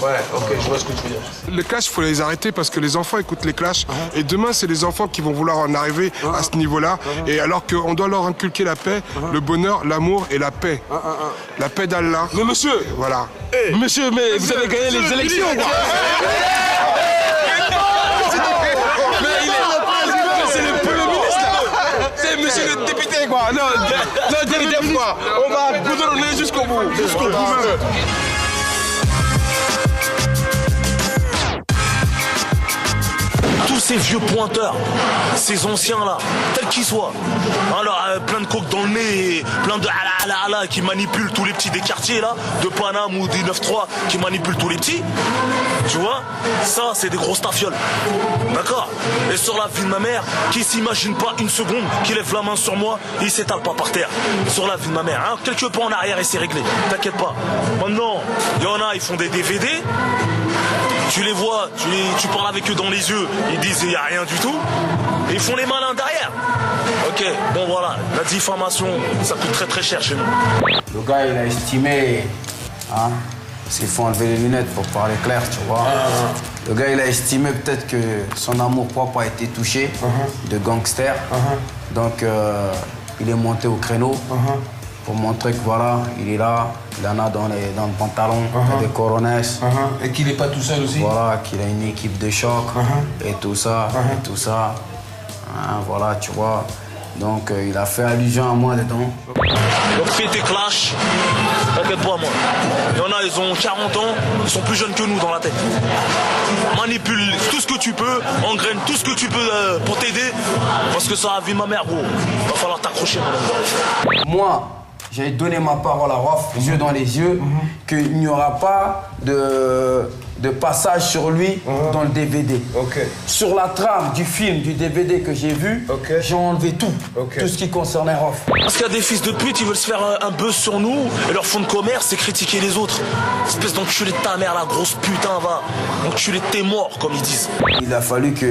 Ouais, ok, je vois ce que tu veux dire. Les clashs, il faut les arrêter parce que les enfants écoutent les clashs. Et demain, c'est les enfants qui vont vouloir en arriver à ce niveau-là. Et alors qu'on doit leur inculquer la paix, le bonheur, l'amour et la paix. La paix d'Allah. Mais monsieur, voilà. Monsieur, mais vous avez gagné les élections, quoi. C'est le Premier ministre, là. C'est monsieur le député, quoi. Non, député, quoi. On va goudronner jusqu'au bout. Jusqu'au bout, même. Tous ces vieux pointeurs, ces anciens là, tels qu'ils soient, alors plein de coke dans le nez, plein de qui manipulent tous les petits des quartiers là, de Paname ou du 9-3 qui manipulent tous les petits, tu vois, ça c'est des grosses tafioles, d'accord. Et sur la vie de ma mère, qui s'imagine pas une seconde, qui lève la main sur moi, il s'étale pas par terre, sur la vie de ma mère, hein, quelques pas en arrière et c'est réglé, t'inquiète pas. Maintenant, il y en a, ils font des DVD. Tu les vois, tu parles avec eux dans les yeux, ils disent il n'y a rien du tout, et ils font les malins derrière. Ok, bon voilà, la diffamation, ça coûte très très cher chez nous. Le gars il a estimé, hein, s'il faut enlever les lunettes pour parler clair, tu vois. Le gars il a estimé peut-être que son amour propre a été touché de gangster, donc il est monté au créneau. Pour montrer que voilà, il est là, il en a dans le pantalon, des coronesses. Et qu'il n'est pas tout seul aussi. Voilà, qu'il a une équipe de choc et tout ça, et tout ça. Hein, voilà, tu vois. Donc il a fait allusion à moi dedans. Donc fais tes clashs, t'inquiète pas moi. Il y en a, ils ont 40 ans, ils sont plus jeunes que nous dans la tête. Manipule tout ce que tu peux, engraine tout ce que tu peux pour t'aider. Parce que ça a vu ma mère, gros. Va falloir t'accrocher, Moi, j'ai donné ma parole à Rof, les yeux dans les yeux, qu'il n'y aura pas de passage sur lui dans le DVD. Sur la trame du film, du DVD que j'ai vu, j'ai enlevé tout, tout ce qui concernait Rof. Parce qu'il y a des fils de pute, ils veulent se faire un buzz sur nous, et leur fond de commerce, c'est critiquer les autres. Espèce d'enculé de ta mère, la grosse putain, va. Enculé de tes morts, comme ils disent. Il a fallu qu'il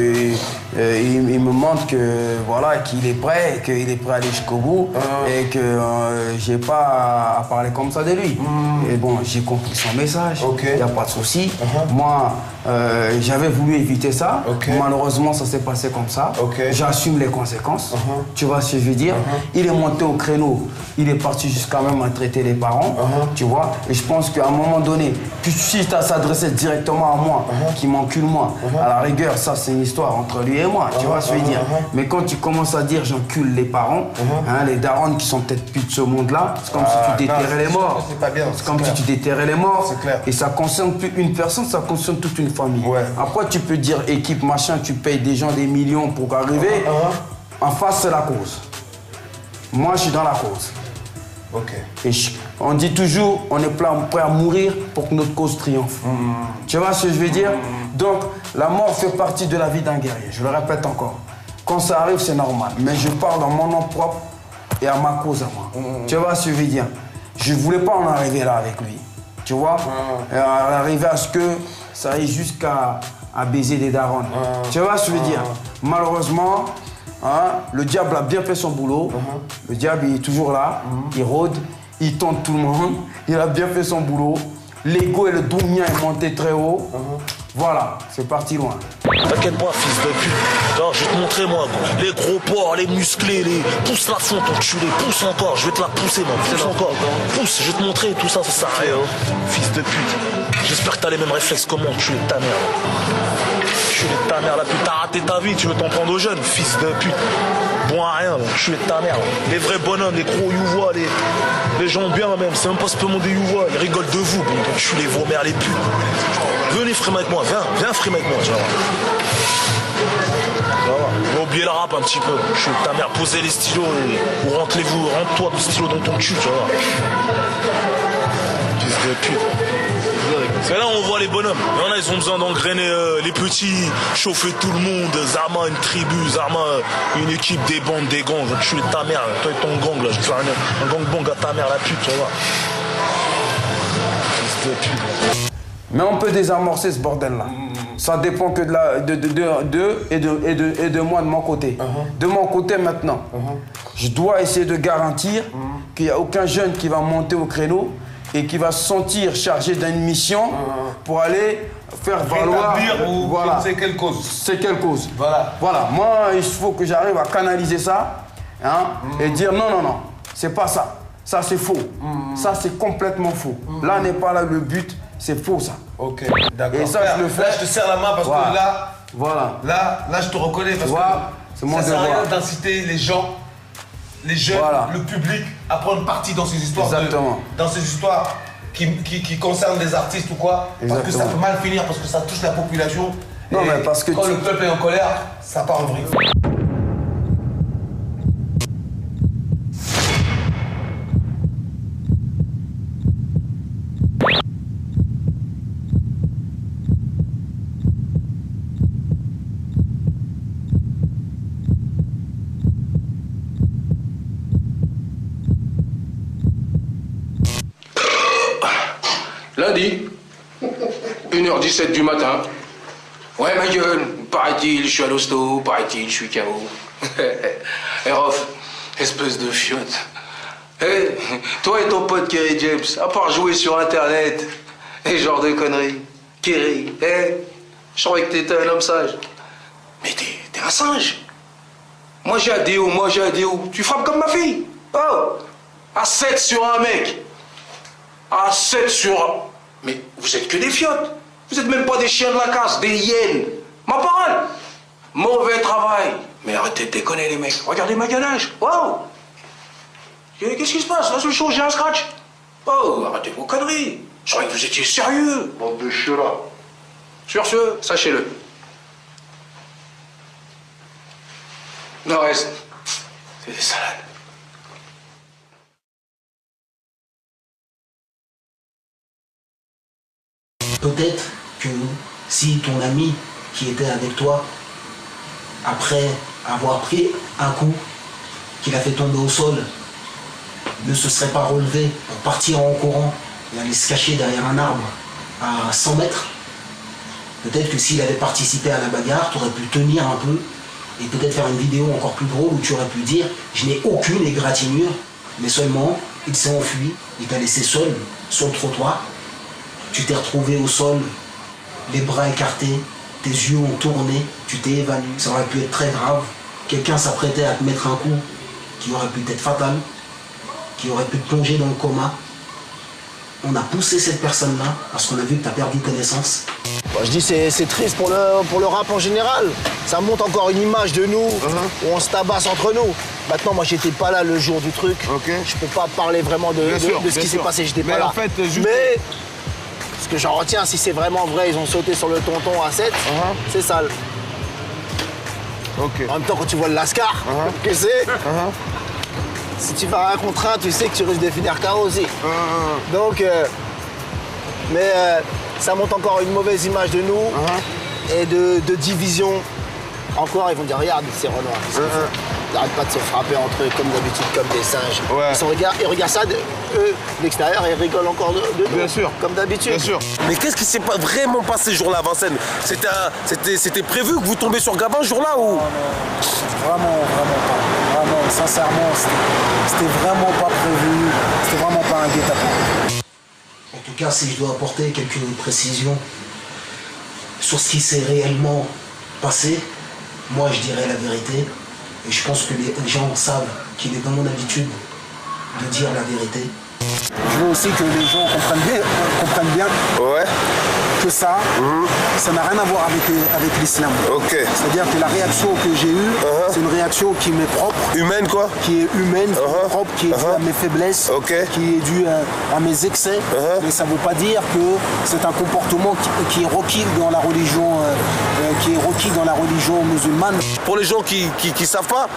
me montre que voilà, qu'il est prêt à aller jusqu'au bout, et que j'ai pas à parler comme ça de lui. Et bon, j'ai compris son message, il n'y a pas de souci. Moi, j'avais voulu éviter ça. Malheureusement, ça s'est passé comme ça. J'assume les conséquences. Tu vois ce que je veux dire? Il est monté au créneau. Il est parti jusqu'à même à traiter les parents. Tu vois? Et je pense qu'à un moment donné, si tu s'adressé directement à moi, qui m'encule moi, à la rigueur, ça c'est une histoire entre lui et moi. Tu vois ce que je veux dire? Mais quand tu commences à dire j'encule les parents, hein, les darons qui sont peut-être plus de ce monde-là, c'est comme si tu déterrais les morts. C'est comme si tu déterrais les morts. Et ça concerne plus une personne, ça concerne toute une famille. Après, tu peux dire équipe, machin, tu payes des gens des millions pour arriver. En face, c'est la cause. Moi, je suis dans la cause. Et on dit toujours, on est prêt à mourir pour que notre cause triomphe. Tu vois ce que je veux dire? Donc, la mort fait partie de la vie d'un guerrier. Je le répète encore. Quand ça arrive, c'est normal. Mais je parle en mon nom propre et à ma cause à moi. Tu vois ce que je veux dire? Je ne voulais pas en arriver là avec lui. Tu vois? Et arriver à ce que ça aille jusqu'à baiser des darons. Tu vois ce que je veux dire? Malheureusement, hein, le diable a bien fait son boulot. Le diable il est toujours là, il rôde, il tente tout le monde. Il a bien fait son boulot. L'ego et le doumien est monté très haut. Voilà, c'est parti loin. T'inquiète pas, fils de pute. Alors, je vais te montrer, moi, les gros porcs, les musclés, pousse la fonte, enculé, pousse encore. Je vais te la pousser, moi, pousse encore. Pousse, je vais te montrer, tout ça, ça sert à rien. Fils de pute. J'espère que t'as les mêmes réflexes que moi, enculé de ta mère. Enculé de ta mère, la pute, t'as raté ta vie, tu veux t'en prendre aux jeunes, fils de pute. Bon à rien, enculé de ta mère. Les vrais bonhommes, les gros youvois, les gens bien même, c'est même pas ce peu monde des youvois, ils rigolent de vous, enculé, vos mères, les putes. Venez frimer avec moi, viens frimer avec moi, tu vas voir. On va oublier le rap un petit peu. Je suis ta mère, posez les stylos ou rentre-toi du stylo dans ton cul, tu vois. Fils de pute. C'est là où on voit les bonhommes. Il y en a, ils ont besoin d'engrainer les petits, chauffer tout le monde, Zarma une tribu, Zarma une équipe, des bandes, des gangs. Je suis ta mère, toi et ton gang là, je te fais un gangbang à ta mère la pute, tu vois. Fils de pute. Mais on peut désamorcer ce bordel-là. Ça dépend que d'eux et de moi de mon côté. De mon côté maintenant, je dois essayer de garantir qu'il n'y a aucun jeune qui va monter au créneau et qui va se sentir chargé d'une mission pour aller faire valoir voilà. C'est quelle cause. C'est quelle cause. Voilà. Moi, il faut que j'arrive à canaliser ça et dire non, c'est pas ça. Ça, c'est faux. Ça, c'est complètement faux. Là n'est pas là le but, c'est faux ça. Ok, d'accord. Et ça, je le fais. Là, je te serre la main parce que là, là, je te reconnais parce que ça sert à rien d'inciter les gens, les jeunes, le public à prendre parti dans ces histoires. Exactement. Dans ces histoires qui concernent des artistes ou quoi. Parce que ça peut mal finir, parce que ça touche la population. Non, mais parce que quand le peuple est en colère, ça part en vrille. Lundi, 1h17 du matin. Ouais, ma gueule, paraît-il, je suis à l'hosto, paraît-il, je suis KO. Et Rof, espèce de fiotte. Hey, toi et ton pote Kerry James, à part jouer sur Internet, et genre de conneries. Kerry, je croyais que t'étais un homme sage. Mais t'es un singe. Moi j'ai un déo, Tu frappes comme ma fille. Oh, à 7 sur un mec. À 7 sur un... Mais vous êtes que des fiottes. Vous êtes même pas des chiens de la casse, des hyènes. Ma parole. Mauvais travail. Mais arrêtez de déconner les mecs. Regardez ma ganache. Wow. Qu'est-ce qui se passe? La seule chose, j'ai un scratch. Oh, arrêtez vos conneries. Je croyais que vous étiez sérieux. Bon, de chiens là. Sur ce, sachez-le. Le reste, c'est des salades. Peut-être que si ton ami qui était avec toi, après avoir pris un coup qu'il a fait tomber au sol, ne se serait pas relevé pour partir en courant et aller se cacher derrière un arbre à 100 mètres, peut-être que s'il avait participé à la bagarre, tu aurais pu tenir un peu et peut-être faire une vidéo encore plus drôle où tu aurais pu dire « Je n'ai aucune égratignure, mais seulement il s'est enfui, il t'a laissé seul sur le trottoir. Tu t'es retrouvé au sol, les bras écartés, tes yeux ont tourné, tu t'es évanoui. Ça aurait pu être très grave. Quelqu'un s'apprêtait à te mettre un coup qui aurait pu être fatal, qui aurait pu te plonger dans le coma. On a poussé cette personne-là parce qu'on a vu que tu as perdu connaissance. Je dis c'est triste pour le rap en général. Ça montre encore une image de nous où on se tabasse entre nous. Maintenant, moi, j'étais pas là le jour du truc. Je peux pas parler vraiment de ce qui s'est passé. J'étais pas là. En fait, juste... Mais ce que j'en retiens, si c'est vraiment vrai, ils ont sauté sur le tonton à 7, c'est sale. En même temps, quand tu vois le Lascar, tu sais, si tu vas à un contre un, tu sais que tu risques de finir KO aussi. Donc, ça montre encore une mauvaise image de nous et de division. Encore, ils vont dire, regarde, c'est Renoir. Ils n'arrêtent pas de se frapper entre eux comme d'habitude, comme des singes. Ils regardent ça, eux, de l'extérieur, et ils rigolent encore de nous. Bien sûr. Comme d'habitude. Bien sûr. Mais qu'est-ce qui s'est vraiment passé ce jour-là à Vincennes? C'était prévu que vous tombiez sur Gabin ce jour-là ou? Vraiment pas. Vraiment, sincèrement, c'était vraiment pas prévu. C'était vraiment pas un guet-apens. En tout cas, si je dois apporter quelques précisions sur ce qui s'est réellement passé, moi je dirais la vérité. Et je pense que les gens savent qu'il est dans mon habitude de dire la vérité. Je veux aussi que les gens comprennent bien que ça n'a rien à voir avec l'islam. C'est-à-dire que la réaction que j'ai eue, c'est une réaction qui m'est propre. Humaine quoi? Qui est humaine, propre, qui est due à mes faiblesses, qui est due à mes excès. Mais ça ne veut pas dire que c'est un comportement qui est requis dans la religion, musulmane. Pour les gens qui savent pas,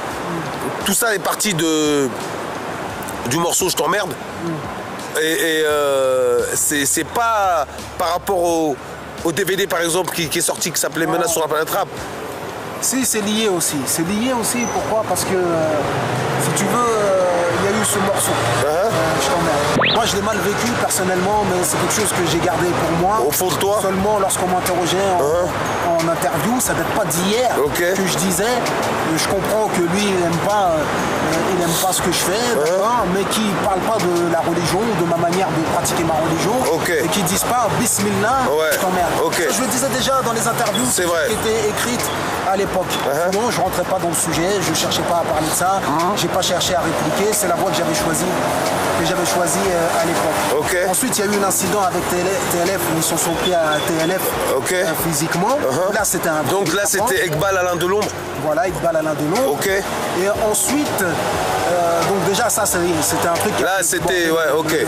tout ça est parti du morceau Je t'emmerde. Et c'est pas par rapport au DVD par exemple qui est sorti, qui s'appelait Menace sur la planète rap. Si, c'est lié aussi. C'est lié aussi, pourquoi? Parce que, si tu veux, il y a eu ce morceau. Je t'emmerde. Moi, je l'ai mal vécu personnellement, mais c'est quelque chose que j'ai gardé pour moi. Au fond de toi? Seulement lorsqu'on m'interrogeait en interview, ça date pas d'hier que je disais. Je comprends que lui, il aime pas ce que je fais, mais qui parle pas de la religion, de ma manière de pratiquer ma religion, et qui disent pas Bismillah, je t'emmerde. Ça, je le disais déjà dans les interviews qui étaient écrites à l'époque. Non, je rentrais pas dans le sujet, je cherchais pas à parler de ça, j'ai pas cherché à répliquer, c'est la voie que j'avais choisie à l'époque. Ensuite, il y a eu l'incident avec TLF où ils se sont pris à TLF physiquement. Là, c'était un. Donc là, c'était Iqbal Alain Delombre. Voilà, Iqbal Alain Delombre. Et ensuite, donc déjà, ça, c'était un truc. Là, c'était,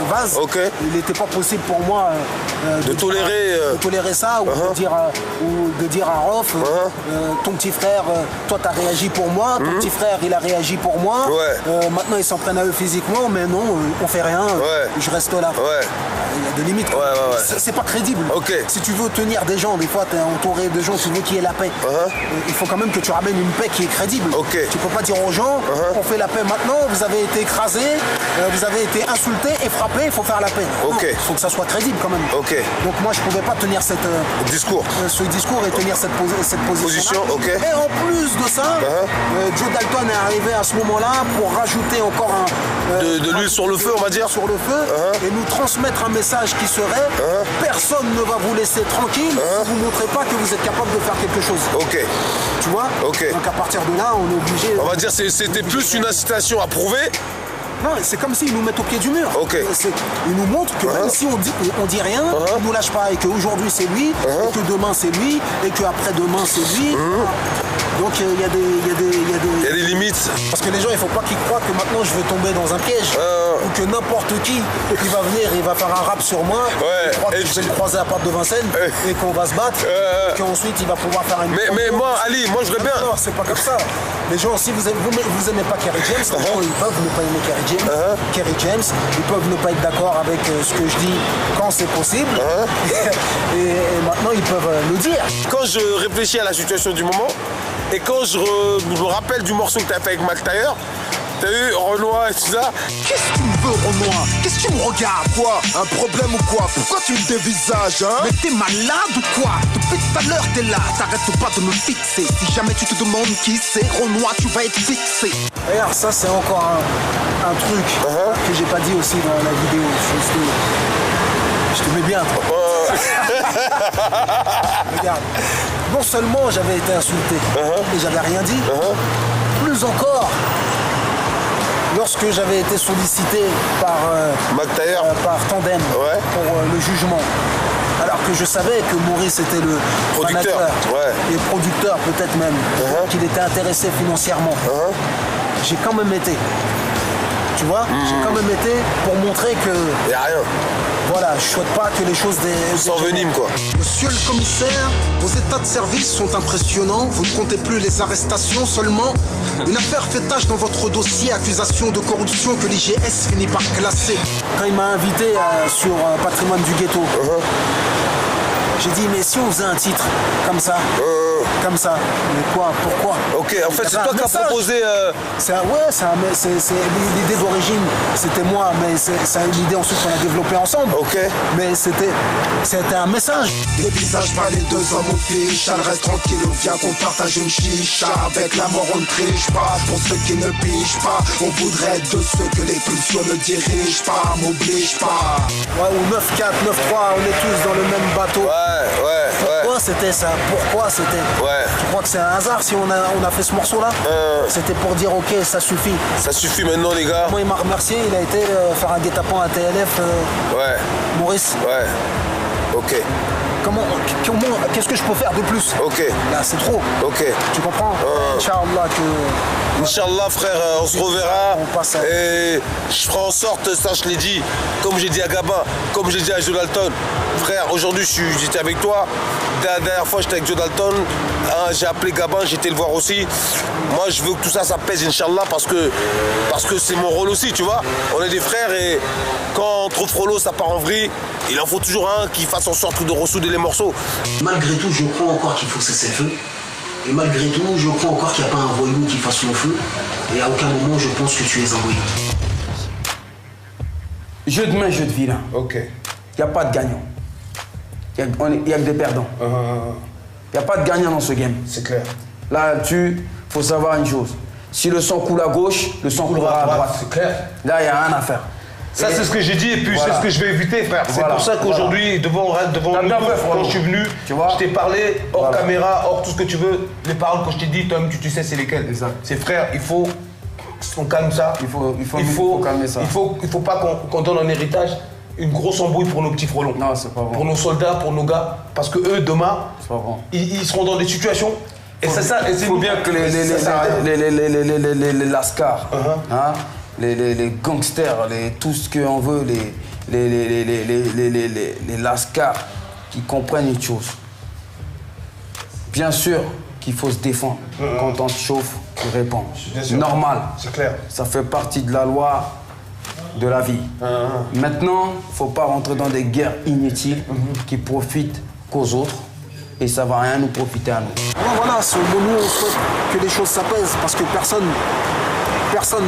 vase. Il n'était pas possible pour moi de tolérer ça ou de dire à Rof, ton petit frère, toi, t'as réagi pour moi, ton petit frère, il a réagi pour moi. Maintenant, ils s'en prennent à eux physiquement, mais non, on fait rien. Je reste là. Il y a des limites. C'est pas crédible. Si tu veux tenir des gens, des fois, t'es entouré de gens, tu veux qu'il y ait la paix. Il faut quand même que tu ramènes une paix qui est crédible. Tu peux pas dire aux gens, on fait la paix maintenant, vous avez été écrasés, vous avez été insultés et frappés, il faut faire la paix. Il faut que ça soit crédible quand même. Donc moi, je pouvais pas tenir ce discours et tenir cette position. Et en plus de ça, Joe Dalton est arrivé à ce moment-là pour rajouter encore de l'huile sur le feu, on va dire. Sur le feu, et nous transmettre un message qui serait personne ne va vous laisser tranquille si vous ne montrez pas que vous êtes capable de faire quelque chose. Tu vois. Donc à partir de là, on est obligé. On va dire c'était plus une incitation à prouver. Non, c'est comme s'ils nous mettent au pied du mur. Ils nous montrent que même si on dit rien, on nous lâche pas et qu'aujourd'hui c'est lui, et que demain c'est lui, et qu'après-demain c'est lui. Donc il y a des limites. Parce que les gens, il faut pas qu'ils croient que maintenant je vais tomber dans un piège. Ou que n'importe qui va venir, il va faire un rap sur moi, que je vais le croiser à Porte de Vincennes et qu'on va se battre, et qu'ensuite il va pouvoir faire une. Mais moi, Ali, moi je voudrais bien. Non, c'est pas comme ça. Les gens, si vous aimez pas Kerry James, les gens ils peuvent ne pas aimer Kerry James, ils peuvent ne pas être d'accord avec ce que je dis quand c'est possible. Et maintenant ils peuvent le dire. Quand je réfléchis à la situation du moment, et quand je me rappelle du morceau que tu as fait avec Mac Taylor, t'as vu Renoir et tout ça. Qu'est-ce que tu me veux, Renoir? Qu'est-ce que tu me regardes? Quoi? Un problème ou quoi? Pourquoi tu me dévisages, hein? Mais t'es malade ou quoi? Depuis tout à l'heure t'es là, t'arrêtes pas de me fixer. Si jamais tu te demandes qui c'est, Renoir, tu vas être fixé. Regarde, ça c'est encore un truc que j'ai pas dit aussi dans la vidéo. Je te mets bien, toi. Regarde, non seulement j'avais été insulté et j'avais rien dit, plus encore, lorsque j'avais été sollicité par Tandem pour le jugement, alors que je savais que Maurice était le producteur et producteur peut-être même, qu'il était intéressé financièrement, j'ai quand même été. Tu vois, j'ai quand même été pour montrer que. Y a rien. Voilà, je souhaite pas que les choses s'enveniment, quoi. Monsieur le commissaire, vos états de service sont impressionnants. Vous ne comptez plus les arrestations seulement. Une affaire fait tache dans votre dossier, accusation de corruption que l'IGS finit par classer. Quand il m'a invité sur Patrimoine du Ghetto, j'ai dit, mais si on faisait un titre comme ça, mais quoi, pourquoi? En fait, c'est toi qui as proposé. L'idée d'origine, c'était moi, mais c'est l'idée ensuite qu'on a développée ensemble. Mais c'était un message. Les visages pas les deux hommes au fiche, elle reste tranquille, viens qu'on partage une chicha. Avec la mort on ne triche pas, pour ceux qui ne pigent pas, on voudrait être de ceux que les pulsions ne dirigent pas, m'oblige pas. Ou 9-4, 9-3, on est tous dans le même bateau. Pourquoi c'était ça? Pourquoi c'était? Tu crois que c'est un hasard si on a fait ce morceau-là? C'était pour dire ok, ça suffit. Ça suffit maintenant, les gars. Moi, il m'a remercié, il a été faire un guet-apens à TLF. Maurice. Qu'est-ce que je peux faire de plus? Là, c'est trop. Tu comprends? Inch'Allah que. Inch'Allah, frère, on se reverra. Et je ferai en sorte, ça je l'ai dit, comme j'ai dit à Gabin, comme j'ai dit à Joe Dalton. Frère, aujourd'hui j'étais avec toi. La dernière fois j'étais avec Joe Dalton. J'ai appelé Gabin, j'étais le voir aussi. Moi je veux que tout ça pèse, Inch'Allah, parce que c'est mon rôle aussi, tu vois. On est des frères et quand trop frollo ça part en vrille, il en faut toujours un qui fasse en sorte de ressouder les morceaux. Malgré tout, je crois encore qu'il faut cesser le feu. Et malgré tout, je crois encore qu'il n'y a pas un voyou qui fasse le feu. Et à aucun moment, je pense que tu es un voyou. Jeu de main, jeu de vilain. Ok. Il n'y a pas de gagnant. Il y a que des perdants. Il n'y a pas de gagnant dans ce game. C'est clair. Là-dessus, il faut savoir une chose. Si le sang coule à gauche, le sang coulera à droite. C'est clair. Là, il n'y a rien à faire. Ça, c'est ce que j'ai dit et puis Voilà. c'est ce que je vais éviter, frère. C'est Voilà. pour ça qu'aujourd'hui, devant nous, quand je suis venu, je t'ai parlé hors caméra, hors tout ce que tu veux. Les paroles que je t'ai dit, toi-même, tu sais c'est lesquelles. C'est frère, il faut qu'on calme ça. Il faut calmer ça. Il faut pas qu'on donne en héritage une grosse embrouille pour nos petits frelons. Non, c'est pas bon. Pour nos soldats, pour nos gars. Parce que eux, demain, ils seront dans des situations. Et c'est ça. Il faut bien que les lascars, hein, les gangsters, tout ce qu'on veut, les lascars, qui comprennent une chose. Bien sûr qu'il faut se défendre. Quand on te chauffe, tu réponds. Normal. C'est clair. Ça fait partie de la loi de la vie. Maintenant, il ne faut pas rentrer dans des guerres inutiles qui profitent qu'aux autres. Et ça va rien nous profiter à nous. Voilà, nous on souhaite que les choses s'apaisent parce que personne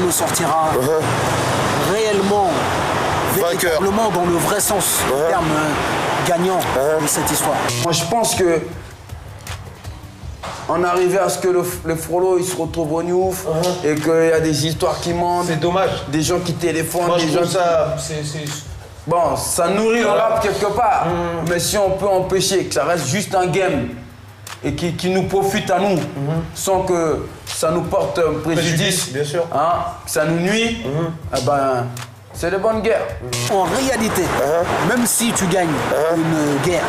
ne sortira réellement, véritablement dans le vrai sens du terme gagnant de cette histoire. Moi je pense que on arrivait à ce que le frollo il se retrouve au Newf et qu'il y a des histoires qui mentent. C'est dommage. Des gens qui téléphonent, Moi, des je gens trouve ça. Bon, ça nourrit le rap quelque part, mais si on peut empêcher que ça reste juste un game et qui nous profite à nous, sans que ça nous porte préjudice, bien sûr. Hein, que ça nous nuit, eh ben, c'est de bonnes guerres. En réalité, même si tu gagnes une guerre,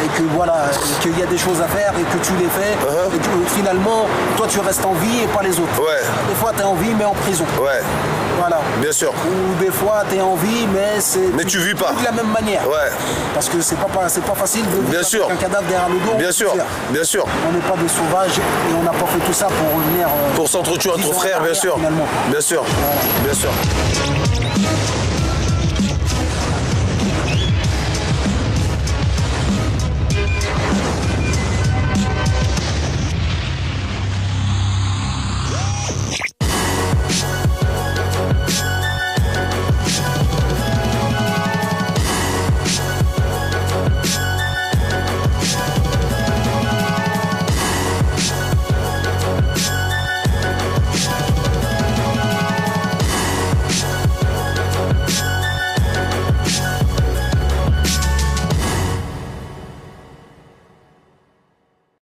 et que voilà, qu'il y a des choses à faire et que tu les fais, et que finalement, toi tu restes en vie et pas les autres. Des fois tu es en vie mais en prison. Voilà. Bien sûr. Ou des fois tu es en vie mais tu vis pas de la même manière. Parce que c'est pas facile de vivre avec un cadavre derrière le dos. Bien sûr. Bien sûr. On n'est pas des sauvages et on n'a pas fait tout ça pour revenir. Pour s'entretuer entre frères, bien sûr. Finalement. Bien sûr. Voilà. Bien sûr.